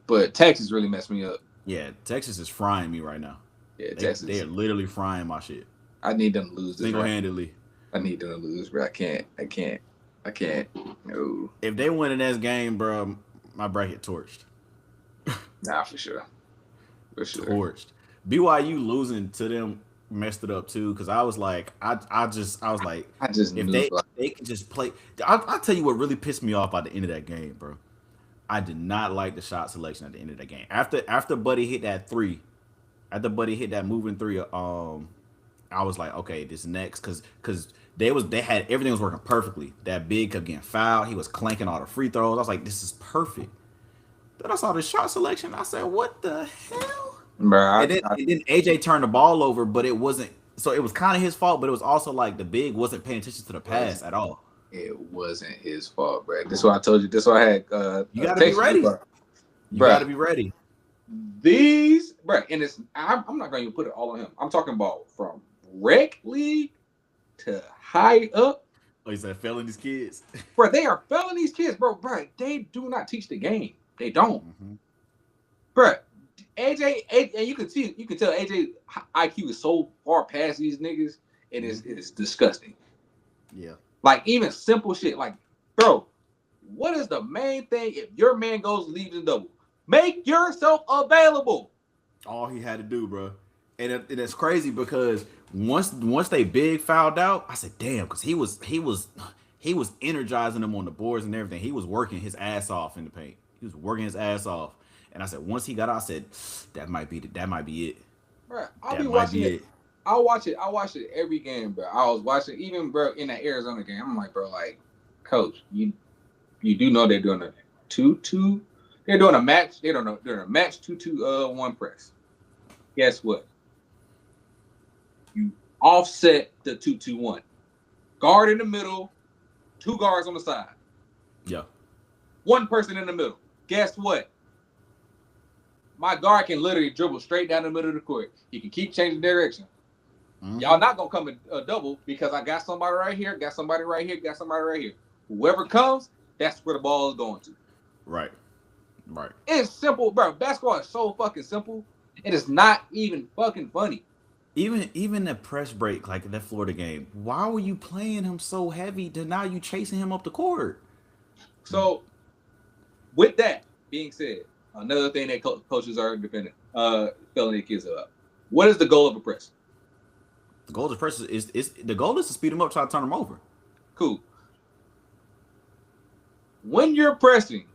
But Texas really messed me up. Yeah, Texas is frying me right now. Yeah, They Texas. are literally frying my shit I need them to lose this single round. handedly. I need them to lose, bro. I can't. I can't. I can't. No. If they win in this game, bro, my bracket torched. Nah, for sure. For sure. Torched. BYU losing to them messed it up too. Cause I was like, I was like, I just if knew. Like, they can just play. I'll tell you what really pissed me off at the end of that game, bro. I did not like the shot selection at the end of that game. After Buddy hit that three, after Buddy hit that moving three, I was like, okay, this next, cause they had everything was working perfectly. That big kept getting fouled. He was clanking all the free throws. I was like, this is perfect. Then I saw the shot selection. I said, what the hell? bro, And then AJ turned the ball over, but it wasn't. So it was kind of his fault, but it was also like the big wasn't paying attention to the pass at all. it wasn't his fault, bro. This is why I told you. This is why I had You got to be text you, ready. bro. You Bro, got to be ready. these, bro, and it's I'm not going to put it all on him. I'm talking about from rec league to high up, Oh, he said failing these kids. bro. They are failing these kids, bro. Bro, they do not teach the game. They don't, Mm-hmm. bro. And you can tell AJ IQ is so far past these niggas, and it's disgusting. Yeah. Like even simple shit, like, bro, what is the main thing if your man goes leaves a double? Make yourself available. All he had to do, bro. And it's crazy because once they big fouled out, I said, damn, because he was energizing them on the boards and everything. He was working his ass off in the paint. He was working his ass off. And I said, once he got out, I said, that might be it. Bro, I'll That be might watching be it. it. I'll watch it. I watch it every game, bro. I was watching even bro in that Arizona game. I'm like, bro, like, coach, you do know they're doing a 2-2. They're doing a match. They don't know. They're a match 2-2 1 press. Guess what? You offset the 2-2-1. Guard in the middle, two guards on the side. Yeah. One person in the middle. Guess what? My guard can literally dribble straight down the middle of the court. He can keep changing direction. Mm-hmm. Y'all not gonna come a double because I got somebody right here, got somebody right here, got somebody right here. Whoever comes, that's where the ball is going to. Right. It's simple, bro. Basketball is so fucking simple. It is not even fucking funny. Even the press break, like that Florida game, why were you playing him so heavy to now you chasing him up the court? So, with that being said, Another thing that coaches are defending, filling their kids up. What is the goal of a press? The goal of the person is the goal is to speed them up, try to turn them over. Cool. When you're pressing,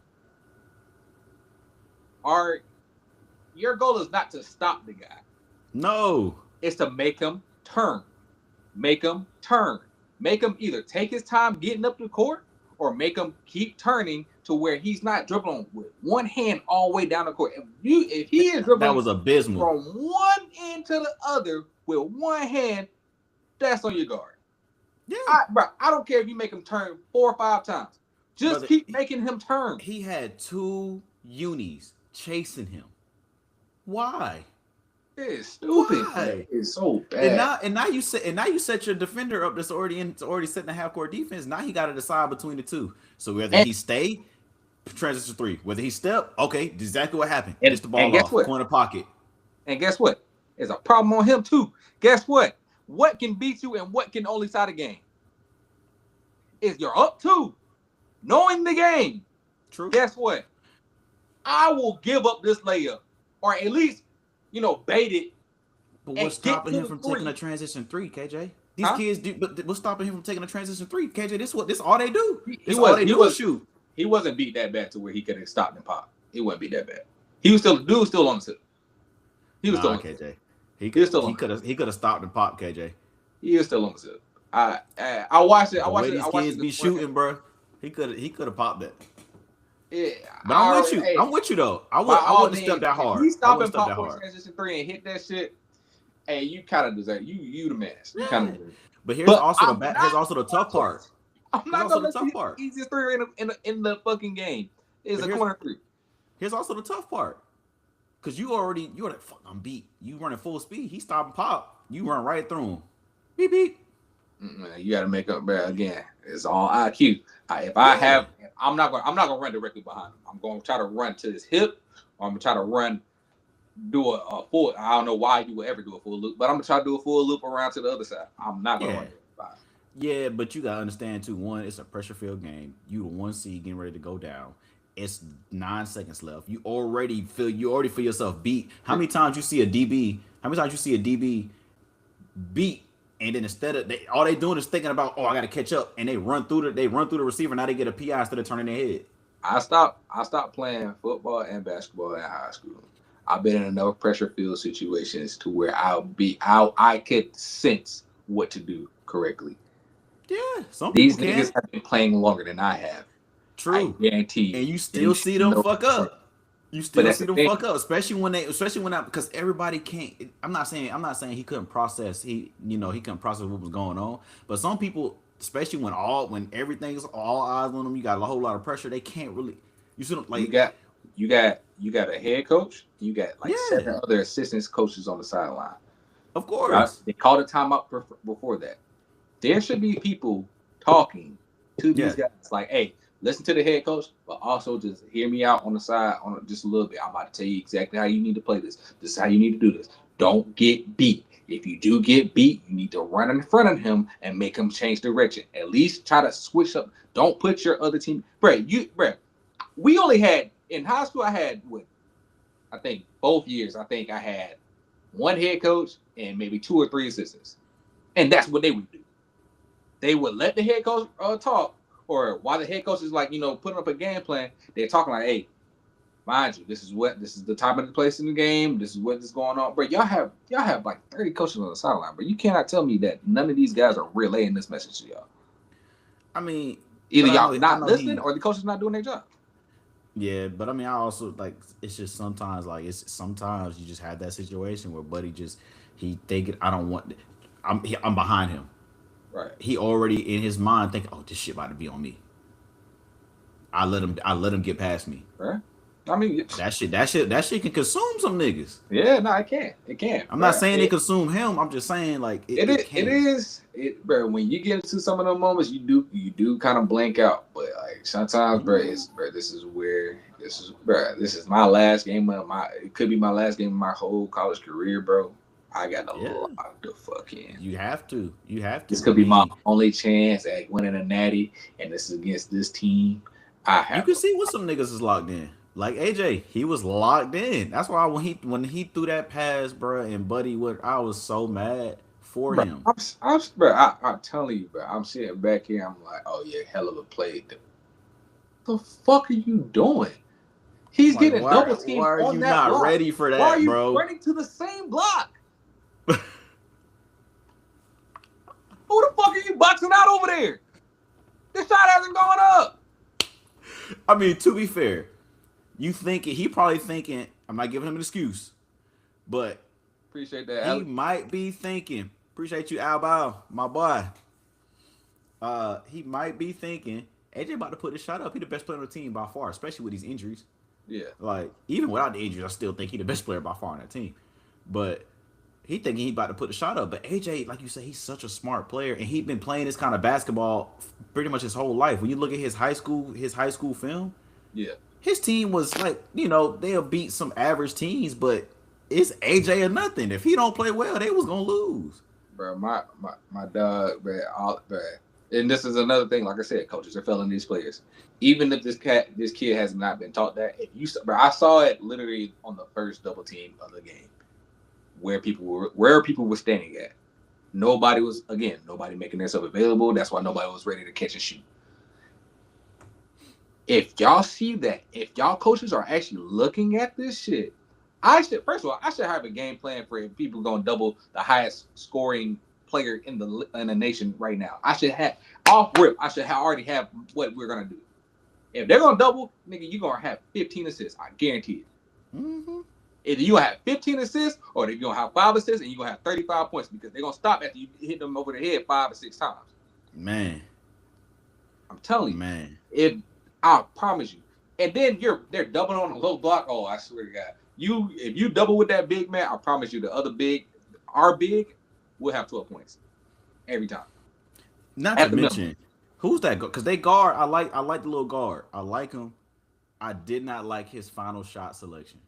are your goal is not to stop the guy. No. It's to make him turn. Make him turn. Make him either take his time getting up the court or make him keep turning to where he's not dribbling with one hand all the way down the court. If he is That dribbling was abysmal. from one end to the other with one hand, that's on your guard. Yeah. I don't care if you make him turn 4 or 5 times. Just Brother, keep making him turn. He had 2 unis chasing him. Why? It's stupid. Why? It's so bad. And now you set your defender up that's already setting a half court defense. Now he got to decide between the two. So whether he stay transition 3, whether he step, okay, exactly what happened. Gets the ball off, corner pocket. And guess what? There's a problem on him too. Guess what? What can beat you and what can only side a game? Is you're up 2, knowing the game. True. Guess what? I will give up this layup, or at least, bait it. But what's stopping him from taking a transition 3, KJ? These kids do, but what's stopping him from taking a transition 3, KJ? This all they do. Shoot. He wasn't beat that bad to where he could have stopped and popped. He wasn't beat that bad. He was still on the tip. He was still on KJ. He could have stopped and popped, KJ. He is still on the tip. I watched it. These kids be shooting, bro. He could have popped that. Yeah, but I'm with you. I'm with you though. I wouldn't step that hard. He stopped and pop for transition 3 and hit that shit. Hey, you kind of deserve. You the man. You kind of. But here's also the tough part. I'm not gonna let the easiest 3 in the fucking game is a corner 3. Here's also the tough part. Cause you're like, fuck, I'm beat. You running full speed. He stop and pop. You run right through him. Beep beep. You got to make up, bro. Again, it's all IQ. I'm not gonna run directly behind him. I'm gonna try to run to his hip, or I'm gonna try to do a full. I don't know why you would ever do a full loop, but I'm gonna try to do a full loop around to the other side. I'm not gonna run behind him. Yeah, but you gotta understand too. One, it's a pressure filled game. You the 1 seed getting ready to go down. It's 9 seconds left. You already feel yourself beat. How many times you see a DB? How many times you see a DB beat? And then instead of all they doing is thinking about, I got to catch up, and they run through the receiver. Now they get a PI instead of turning their head. I stopped playing football and basketball in high school. I've been in enough pressure filled situations to where I could sense what to do correctly. Yeah, these niggas have been playing longer than I have. True, I guarantee. And you still see them fuck up. You still see them fuck up, especially when because everybody can't. I'm not saying he couldn't process. He couldn't process what was going on. But some people, especially when everything's all eyes on them, you got a whole lot of pressure. They can't really. You see them like you got a head coach. You got 7 other assistant coaches on the sideline. Of course, they called a timeout before that. There should be people talking to these guys like, hey. Listen to the head coach, but also just hear me out on the side just a little bit. I'm about to tell you exactly how you need to play this. This is how you need to do this. Don't get beat. If you do get beat, you need to run in front of him and make him change direction. At least try to switch up. Don't put your other team. We only had, in high school, I had, I think both years, I had 1 head coach and maybe 2 or 3 assistants. And that's what they would do. They would let the head coach talk. Or while the head coach is putting up a game plan, they're talking like, hey, mind you, this is the time and the place in the game. This is what is going on. Bro, y'all have like 30 coaches on the sideline, but you cannot tell me that none of these guys are relaying this message to y'all. I mean, either y'all not listening or the coaches not doing their job. Yeah, but I mean, I also it's just sometimes sometimes you just have that situation where buddy I'm behind him. Right. He already in his mind thinking, this shit about to be on me. I let him get past me. Right. I mean, that shit can consume some niggas. Yeah, no, it can. It can. I'm not saying it consume him. I'm just saying it is, bro. When you get into some of those moments, you do kind of blank out. But sometimes, this is my last game it could be my last game of my whole college career, bro. I got a lot to fuck in. You have to. This could be my only chance at winning a natty, and this is against this team. You can see what some niggas is locked in. like AJ, he was locked in. That's why when he threw that pass, bro, and Buddy Wood, I was so mad for Bro, him. bro, I'm telling you, bro. I'm sitting back here. I'm like, oh yeah, hell of a play. The fuck are you doing? He's Like, getting why double why teamed are on you that not block. ready for Why are that, you bro? running to the same block? Who the fuck are you boxing out over there? This shot hasn't gone up. I mean, to be fair, you thinking he probably thinking I'm not giving him an excuse, but Appreciate that, he Alex. might be thinking, appreciate you, Al Bow, my boy. He might be thinking, AJ about to put this shot up. He the best player on the team by far, especially with these injuries. Yeah, Like, even without the injuries, I still think he the best player by far on that team. But he thinking he about to put the shot up. But AJ, like you said, he's such a smart player, and he been playing this kind of basketball pretty much his whole life. When you look at his high school film, yeah, his team was like, they'll beat some average teams, but it's AJ or nothing. If he don't play well, they was gonna lose. bro. My dog, bro. And this is another thing. Like I said, coaches are failing these players. Even if this kid has not been taught that. If you, bro, I saw it literally on the first double team of the game, where people were standing at. Nobody making themselves available. That's why nobody was ready to catch and shoot. If y'all see that, if y'all coaches are actually looking at this shit, first of all, I should have a game plan for if people gonna double the highest scoring player in the nation right now. I should have off rip. I should already have what we're gonna do. If they're gonna double, nigga, you gonna have 15 assists. I guarantee it. Mm-hmm. Either you gonna have 15 assists or you're gonna have 5 assists and you're gonna have 35 points because they're gonna stop after you hit them over the head 5 or 6 times. Man, I'm telling you. man. If I promise you. And then they're doubling on a low block. Oh, I swear to God. If you double with that big man, I promise you the other our big, will have 12 points. Every time. Not to At the minimum. mention, who's that? Because they guard. I like the little guard. I like him. I did not like his final shot selection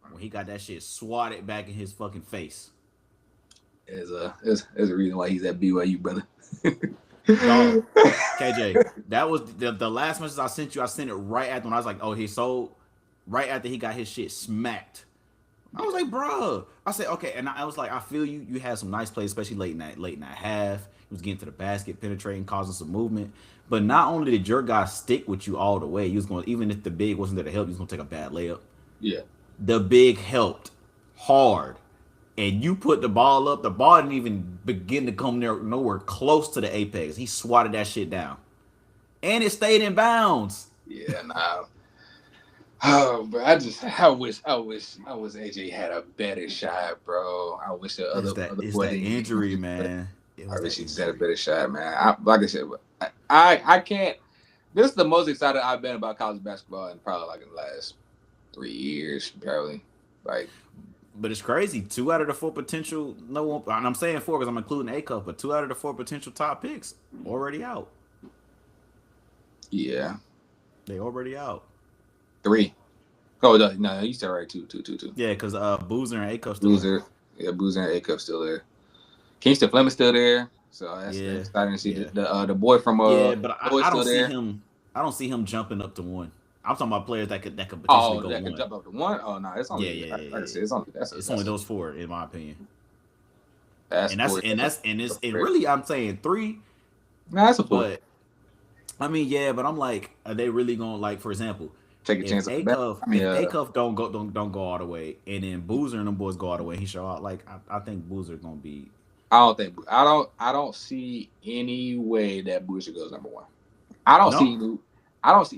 when he got that shit swatted back in his fucking face. There's a reason why he's at BYU, brother. Dog, KJ, that was the last message I sent you. I sent it right after when I was like, oh, he's sold. Right after he got his shit smacked. I was like, bro. I said, okay, and I was like, I feel you. You had some nice plays, especially late in that half. He was getting to the basket, penetrating, causing some movement. But not only did your guy stick with you all the way, he was going, even if the big wasn't there to help, he was going to take a bad layup. Yeah. The big helped hard. And you put the ball up, the ball didn't even begin to come there nowhere close to the apex. He swatted that shit down. And it stayed in bounds. Yeah, nah. Oh, bro, I wish AJ had a better shot, bro. I wish the other It's boy that didn't injury, man. I wish he had a better shot, man. Like I said, I can't. This is the most excited I've been about college basketball in probably like in the last 3 years, probably. Like, but it's crazy. 2 out of the 4 potential, no one, and I'm saying 4 because I'm including A Cup, but 2 out of the 4 potential top picks already out. yeah, They already out. 3. Oh no, you said right. Two. Yeah, because Boozer and A Cup still Boozer, Boozer and A Cup still there. Kingston Fleming's still there, so that's exciting to see. Yeah. The boy from but Louis I don't still see there. him. I don't see him jumping up to 1. I'm talking about players that could potentially go that 1. could jump up to 1. Oh no, it's only Yeah. like I said, it's only those 4 in my opinion. That's And really I'm saying 3. No, that's a 4. But I mean, yeah, but I'm like, are they really gonna, like, for example, Take a chance. If A-Cuff don't go all the way, and then Boozer and them boys go all the way, he show out. Like, I think Boozer gonna be. I don't see any way that Boozer goes number 1. I don't see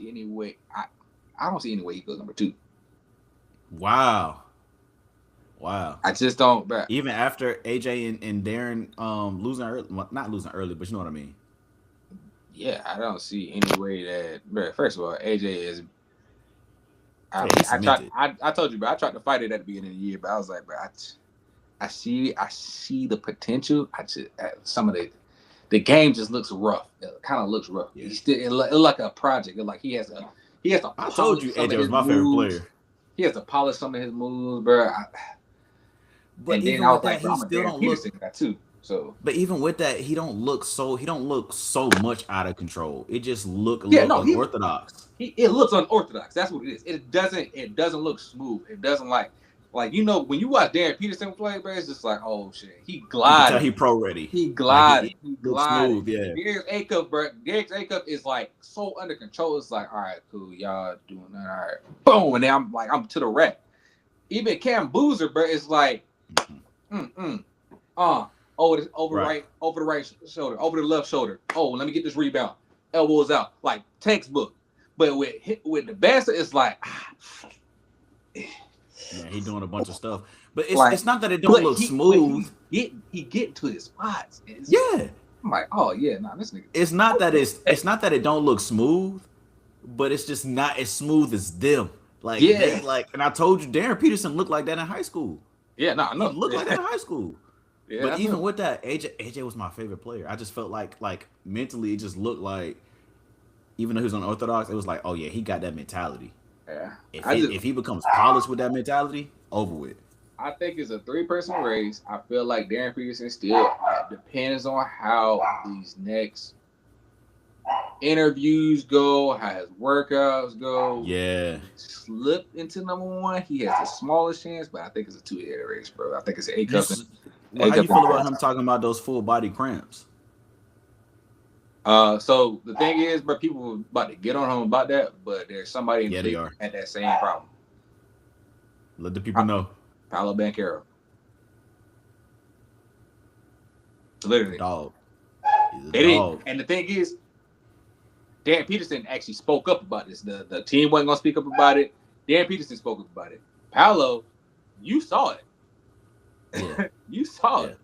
any way. I don't see any way he goes number 2. Wow. I just don't. Bro. Even after AJ and Darren losing early, well, not losing early, but you know what I mean. Yeah, I don't see any way that. Bro, first of all, AJ is. I told you, bro. I tried to fight it at the beginning of the year, but I was like, bro, I see the potential. Some of the game just looks rough. It kind of looks rough. Yeah. It look like a project. It like he has to. I told you, AJ was my favorite player. He has to polish some of his moves, bro. But and even then I was with that, like, bro, he still don't look. Guy too. So But even with that, he don't look so much out of control. It just look a yeah, little no, unorthodox. it looks unorthodox. That's what it is. It doesn't look smooth. It doesn't like when you watch Darren Peterson play, bro, it's just like, oh shit, he You can tell gliding. he pro ready. He Like gliding. he He looks gliding. smooth. Yeah. Darius Acuff, bro. Darius Acuff is like so under control. It's like, all right, cool, y'all doing that. All right, boom, and then I'm to the rack. Even Cam Boozer, bro, is like, Mhm. mm mm, uh, Right. over the right shoulder, over the left shoulder. Oh, let me get this rebound. Elbows out, like textbook. But with the Bassa, it's like, Yeah, he doing a bunch of stuff. But like, it's not that it don't but look he but smooth. he getting to his spots. Yeah. I'm like, oh yeah, nah, this nigga. It's not that it don't look smooth, but it's just not as smooth as them. Like they Yeah, like, and I told you, Darren Peterson looked like that in high school. yeah, nah, He no, looked like that yeah, in high school. yeah, But that's even him. with that, AJ was my favorite player. I just felt like mentally, it just looked like even though he was unorthodox, it was like, oh yeah, he got that mentality. Yeah, I just If he becomes polished with that mentality, over with. I think it's a three-person race. I feel like Darren Peterson still depends on how these next interviews go, how his workouts go. Yeah. Slip into number one, he has the smallest chance, but I think it's a two-headed race, bro. I think it's an A You cup and s- well, A how you cup feel and about Darren him Thompson. talking about those full body cramps? So the thing is, bro, people were about to get on him about that, but there's somebody in the Yeah, they league are. that had that same problem. Let the people know. Paolo Banchero, literally, Dog. He's a they did. dog. And the thing is, Dan Peterson actually spoke up about this. The team wasn't gonna speak up about it. Dan Peterson spoke up about it. Paolo, you saw Yeah. it. You saw Yeah. it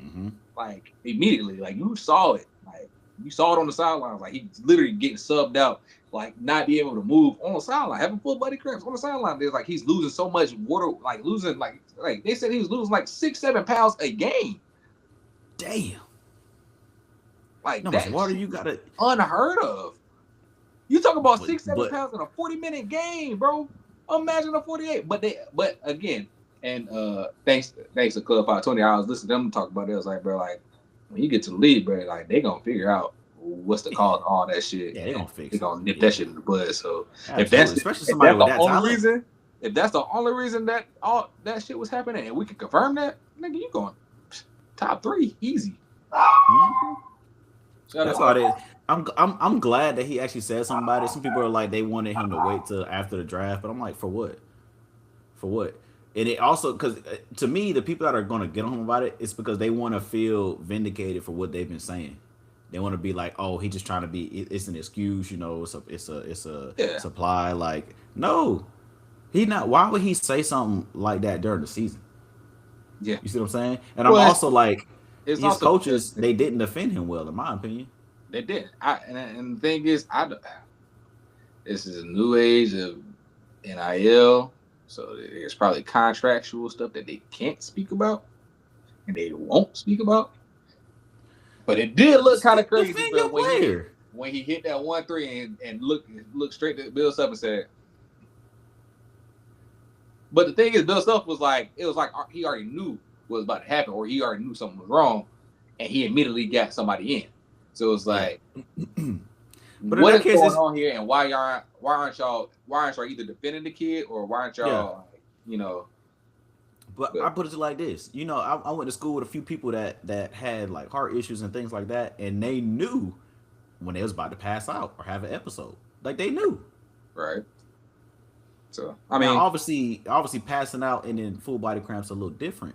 Mm-hmm. like immediately. Like you saw it. Like you saw it on the sidelines. Like he's literally getting subbed out. Like not being able to move on the sideline, having full body cramps on the sideline. There's like he's losing so much water. Like losing like they said he was losing like 6-7 pounds a game. Damn. Like How much that's water you gotta? unheard of. You talk about But 6-7 pounds in a 40-minute game, bro. Imagine a 48. But again, and thanks to Club 520, I was listening to them talk about it. I was like, bro, like when you get to the league, bro, like they gonna figure out what's the cause of all that shit, yeah, they and gonna they fix it. gonna nip that Yeah, shit in the bud. So if absolutely. that's Especially if somebody that's with the that only talent. reason, if that's the only reason that all that shit was happening, and we can confirm that, nigga, you going top 3 easy. Mhm. Shout That's out why to they. I'm glad that he actually said something about it. Some people are like they wanted him to wait till after the draft, but I'm like, for what? For what? And it also because to me, the people that are gonna get on him about it, it's because they want to feel vindicated for what they've been saying. They want to be like, oh, he just trying to be. It's an excuse, you know. It's a yeah, supply. Like, no, he not. Why would he say something like that during the season? yeah. You see what I'm saying? And I'm Well, also like, it's his also because coaches they didn't defend him well, in my opinion. they did. And the thing is, this is a new age of NIL, so there's probably contractual stuff that they can't speak about and they won't speak about. But it did look kind of crazy, Defend bro, your player. when he hit that 1-3 and look straight at Bill Self and said. But the thing is, Bill Self was like, it was like he already knew what was about to happen, or he already knew something was wrong, and he immediately got somebody in. So it's Yeah. like, But in what that is case, going it's on here, and why aren't y'all either defending the kid, or why aren't yeah. y'all, you know? But I But put it like this. You know, I went to school with a few people that had like heart issues and things like that, and they knew when they was about to pass out or have an episode. Like they knew. right. So I Now, mean, obviously, passing out and then full body cramps are a little different.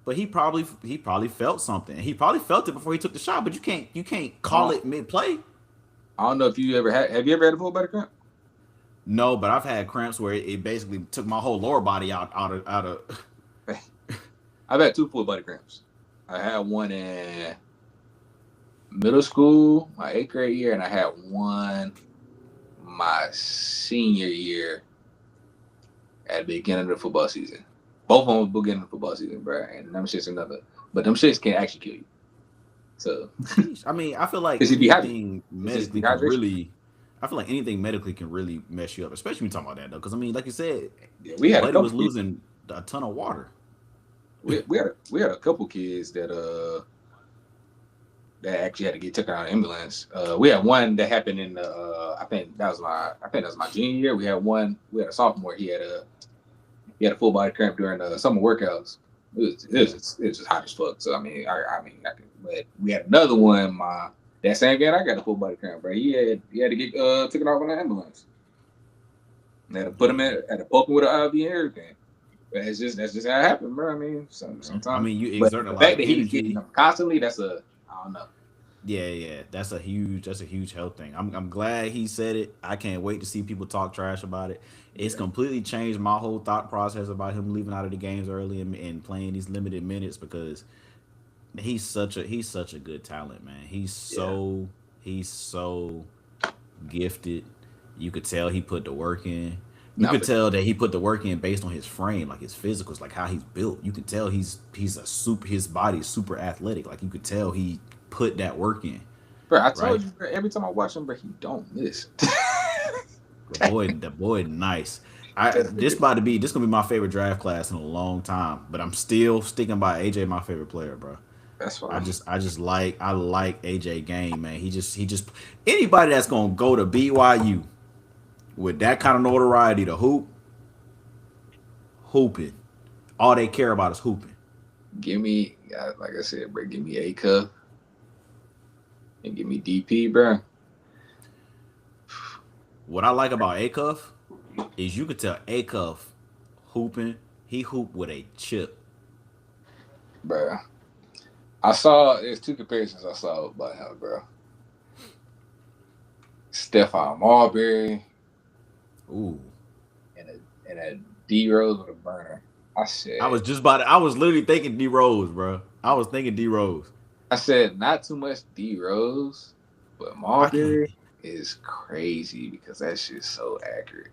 But he probably felt something. He probably felt it before he took the shot. But you can't call uh, it mid play. I don't know if you ever had. Have you ever had a full body cramp? No, but I've had cramps where it basically took my whole lower body out of. I've had 2 full body cramps. I had one in middle school, my 8th grade year, and I had one my senior year at the beginning of the football season. Both of them was beginning of the football season, bro. And them shits another. But them shits can actually kill you. So I mean, I feel like it's just dehydrated. anything It's just medically can dehydration. really. I feel like anything medically can really mess you up, especially when you talking about that though. Because I mean, like you said, Yeah, we had a Buddy was couple kids. losing a ton of water. We had a couple kids that that actually had to get taken out of ambulance. We had one that happened in the. I think that was my junior year. We had one. We had a sophomore. He had a full body cramp during the summer workouts. It was just hot as fuck. So but we had another one. That same game, I got a full body cramp, bro. He had to get taken off in the ambulance. They had to put him Yeah. in, had to poke him with an IV and everything. But that's just how it happened, bro. I mean, I sometimes. mean, you But exert a the lot fact of that he's getting energy. them constantly, I don't know. Yeah. That's a huge health thing. I'm glad he said it. I can't wait to see people talk trash about it. It's Yeah, completely changed my whole thought process about him leaving out of the games early and playing these limited minutes because he's such a good talent, man. yeah. He's so gifted. You could tell he put the work in. You Not could for tell that he put the work in based on his frame, like his physicals, like how he's built. You can tell he's a super. His body is super athletic. Like you could tell he put that work in, bro. I right? told you, bro. Every time I watch him, bro, he don't miss. The boy, nice. That This nigga- about to be this gonna be my favorite draft class in a long time, but I'm still sticking by AJ, my favorite player, bro. That's I fine. just I just like I like AJ game, man. He just anybody that's gonna go to BYU with that kind of notoriety to hooping. All they care about is hooping. Give me, like I said, bro. Give me A cup and give me DP, bro. What I like about Acuff is you could tell Acuff hooping. He hoop with a chip. Bro. I saw there's two comparisons I saw about him, bro. Stephon Marbury Ooh, and a D Rose with a burner. I said, I was literally thinking D Rose, bro. I was thinking D Rose. I said not too much D Rose, but I can't. Marbury is crazy because that shit's so accurate.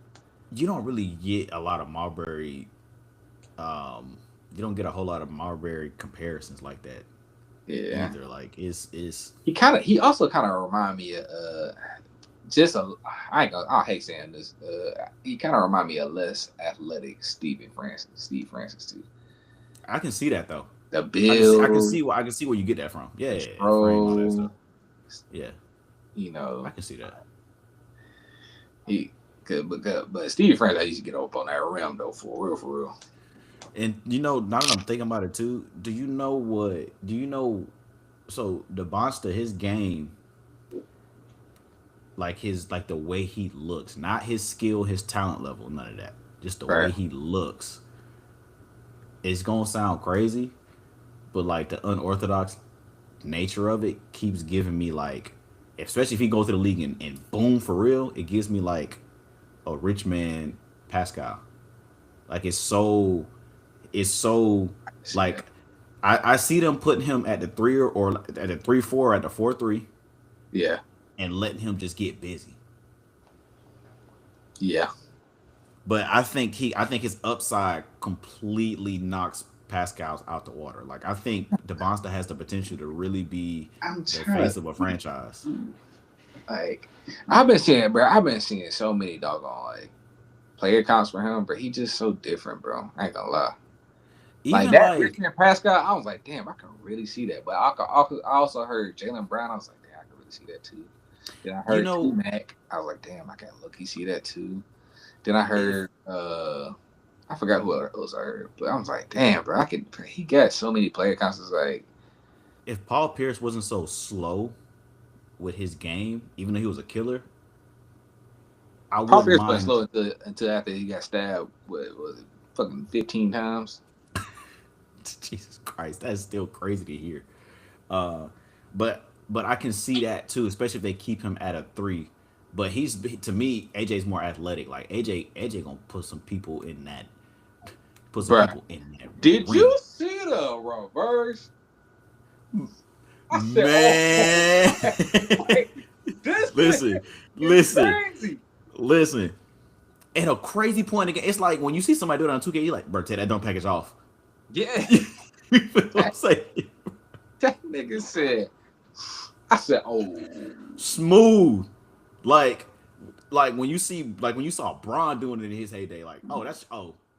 You don't really get a lot of Marbury. You don't get a whole lot of Marbury comparisons like that Yeah. either. Like it's He also kind of remind me of just a I hate saying this. He kind of remind me of less athletic Steve Francis too. I can see that though. The I can see build, I can see where you get that from. Yeah, frame all that stuff. control, Yeah, you I know, can see that. he but Steve Francis I used to get up on that rim though for real. And now that I'm thinking about it too, do you know what? Do you know? So the monster, his game, like the way he looks, not his skill, his talent level, none of that. Just the way Right. he looks. It's gonna sound crazy, but like the unorthodox nature of it keeps giving me like, especially if he goes to the league and boom for real, it gives me like a rich man Pascal. Like it's so See that? like I see them putting him at the three or at the 3-4 at the 4-3 Yeah, and letting him just get busy. yeah. But I think his upside completely knocks Pascal's out the water. Like I think Devonsta has the potential to really be I'm the trying face to of a franchise. like I've been seeing so many doggone like player counts for him, but he just so different, bro. I ain't gonna lie. Like Even that like Richmond Pascal, I was like, damn, I can really see that. But I also heard Jalen Brown. I was like, damn, I can really see that too. Then I you heard T know Mac. I was like, damn, I can look. You see that too. Then I if heard I forgot who else I heard, but I was like, damn, bro, I could. He got so many player counts. It's like, if Paul Pierce wasn't so slow with his game, even though he was a killer, I Paul wouldn't Pierce wasn't mind. slow until after he got stabbed. What was it? Fucking 15 times. Jesus Christ, that's still crazy to hear. Uh, but I can see that too, especially if they keep him at a three. But to me, AJ's more athletic. Like AJ gonna put some Bruh, people in that did ring. you see the reverse? I said, oh, Man, like, this listen, man is listen, crazy. listen. And a crazy point again, it's like when you see somebody do it on 2K, you're like, bro, take that don't package off. Yeah, You feel what I'm that, saying? that nigga said, I said, oh, Smooth. Like when you saw Braun doing it in his heyday, like,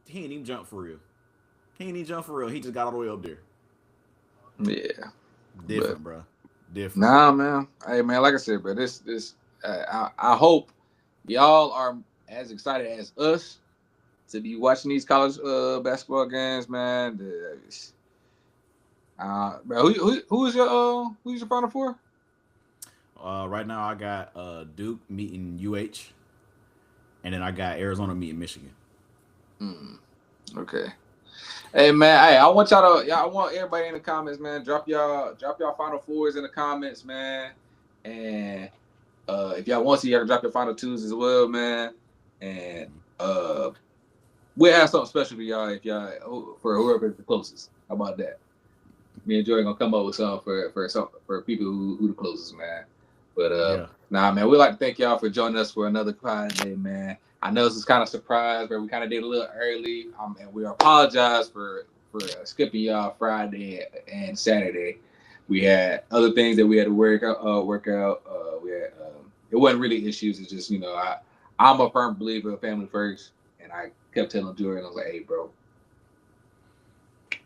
he ain't even jump for real. He ain't even jump for real. He just got all the way up there. yeah, but Different, bro. Different. Nah, man. Hey, man. Like I said, bro. I hope y'all are as excited as us to be watching these college basketball games, man. Bro, who's your final four? Right now I got Duke meeting UH, and then I got Arizona meeting Michigan. Hmm. Okay. Hey man, hey, I want everybody in the comments, man. Drop y'all final fours in the comments, man. And if y'all want to, y'all can drop your final twos as well, man. And uh we'll have something special for y'all if y'all for whoever is the closest. How about that? Me and Joy gonna come up with something for people who the closest, man. But Yeah. nah, man, we'd like to thank y'all for joining us for another Friday, day, man. I know this is kind of surprise, but we kind of did a little early, and we apologize for skipping y'all Friday and Saturday. We had other things that we had to work out. We had it wasn't really issues. It's just I'm a firm believer of family first, and I kept telling Jordan, I was like, hey, bro,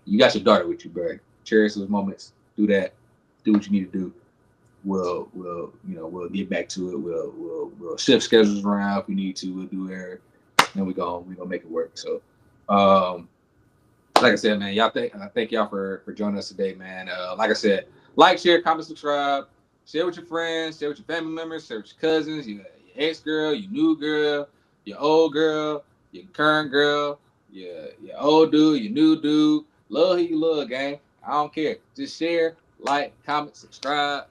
you got your daughter with you, bro. Cherish those moments. Do that. Do what you need to do. We'll get back to it. We'll shift schedules around if we need to. We'll do it, and we gonna make it work. So, um, like I said, man, thank y'all for joining us today, man. Like I said, like, share, comment, subscribe, share with your friends, share with your family members, share with your cousins, your ex girl, your new girl, your old girl, your current girl, your old dude, your new dude. Love who you love, gang. I don't care. Just share, like, comment, subscribe,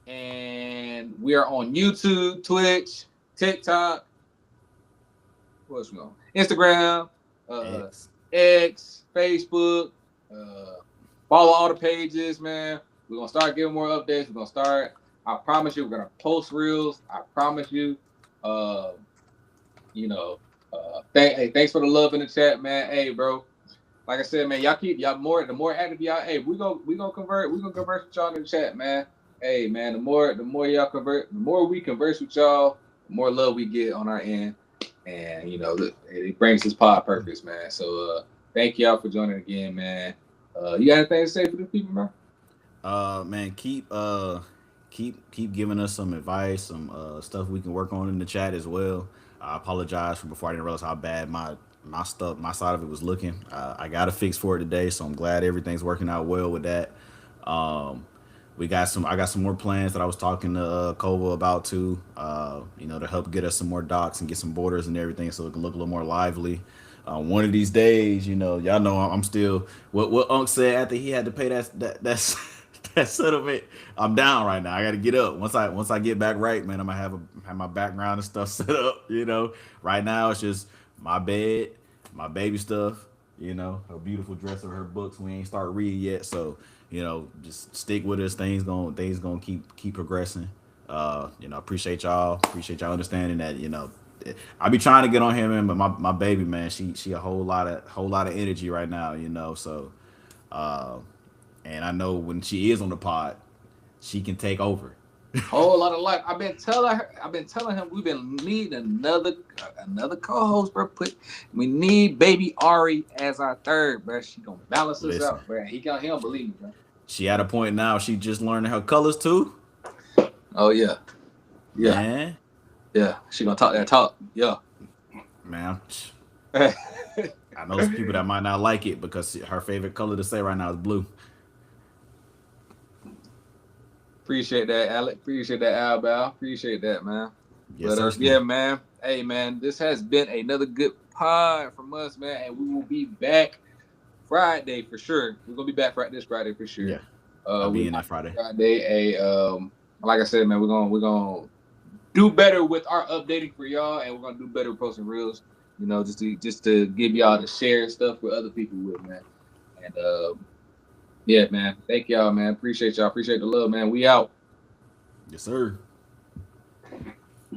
and we are on YouTube, Twitch, TikTok. What else we on? Instagram, uh, X. X, Facebook. Uh, follow all the pages, man. We're gonna start giving more updates. We're gonna start. I promise you, we're gonna post reels. I promise you. Uh, thanks for the love in the chat, man. Hey, bro. Like I said, man, y'all more the more active y'all. Hey, we gonna convert. We gonna converse with y'all in the chat, man. Hey, man, the more y'all convert, the more we converse with y'all, the more love we get on our end, and it brings this pod purpose, man. So thank y'all for joining again, man. You got anything to say for the people, man? Man, keep giving us some advice, some stuff we can work on in the chat as well. I apologize for before I didn't realize how bad my stuff, my side of it was looking. I got a fix for it today, so I'm glad everything's working out well with that. Um, I got some more plans that I was talking to Kova about too. To help get us some more docks and get some borders and everything, so it can look a little more lively. One of these days, y'all know I'm still what Unc said after he had to pay that's that settlement. I'm down right now. I got to get up once I get back right, man. I'm gonna have my background and stuff set up. Right now it's just my bed, my baby stuff. Her beautiful dresser, her books. We ain't start reading yet, so just stick with us. Things gonna keep progressing. Appreciate y'all. Appreciate y'all understanding that. I be trying to get on him, man, but my baby, man, she a whole lot of energy right now. So uh, and I know when she is on the pod, she can take over. Whole lot of life. I've been telling him we've been needing another co-host, bro. We need baby Ari as our third, bro. She gonna balance us Listen, out, bro. He don't believe me, bro. she at a point now. She just learning her colors too, Oh yeah, yeah, man. yeah. She gonna talk that talk. Yeah. Man, I know some people that might not like it because her favorite color to say right now is blue. Appreciate that, Alec. Appreciate that, Albal. Appreciate that, man. Yes, But sir. yeah, man. Hey, man. This has been another good pod from us, man. And we will be back Friday for sure. We're gonna be back this Friday for sure. Yeah, I'll We be in live that Friday. Friday. Like I said, man, we're gonna do better with our updating for y'all, and we're gonna do better with posting reels. Just to give y'all to share stuff with other people with, man. And yeah, man. Thank y'all, man. Appreciate y'all. Appreciate the love, man. We out. Yes, sir.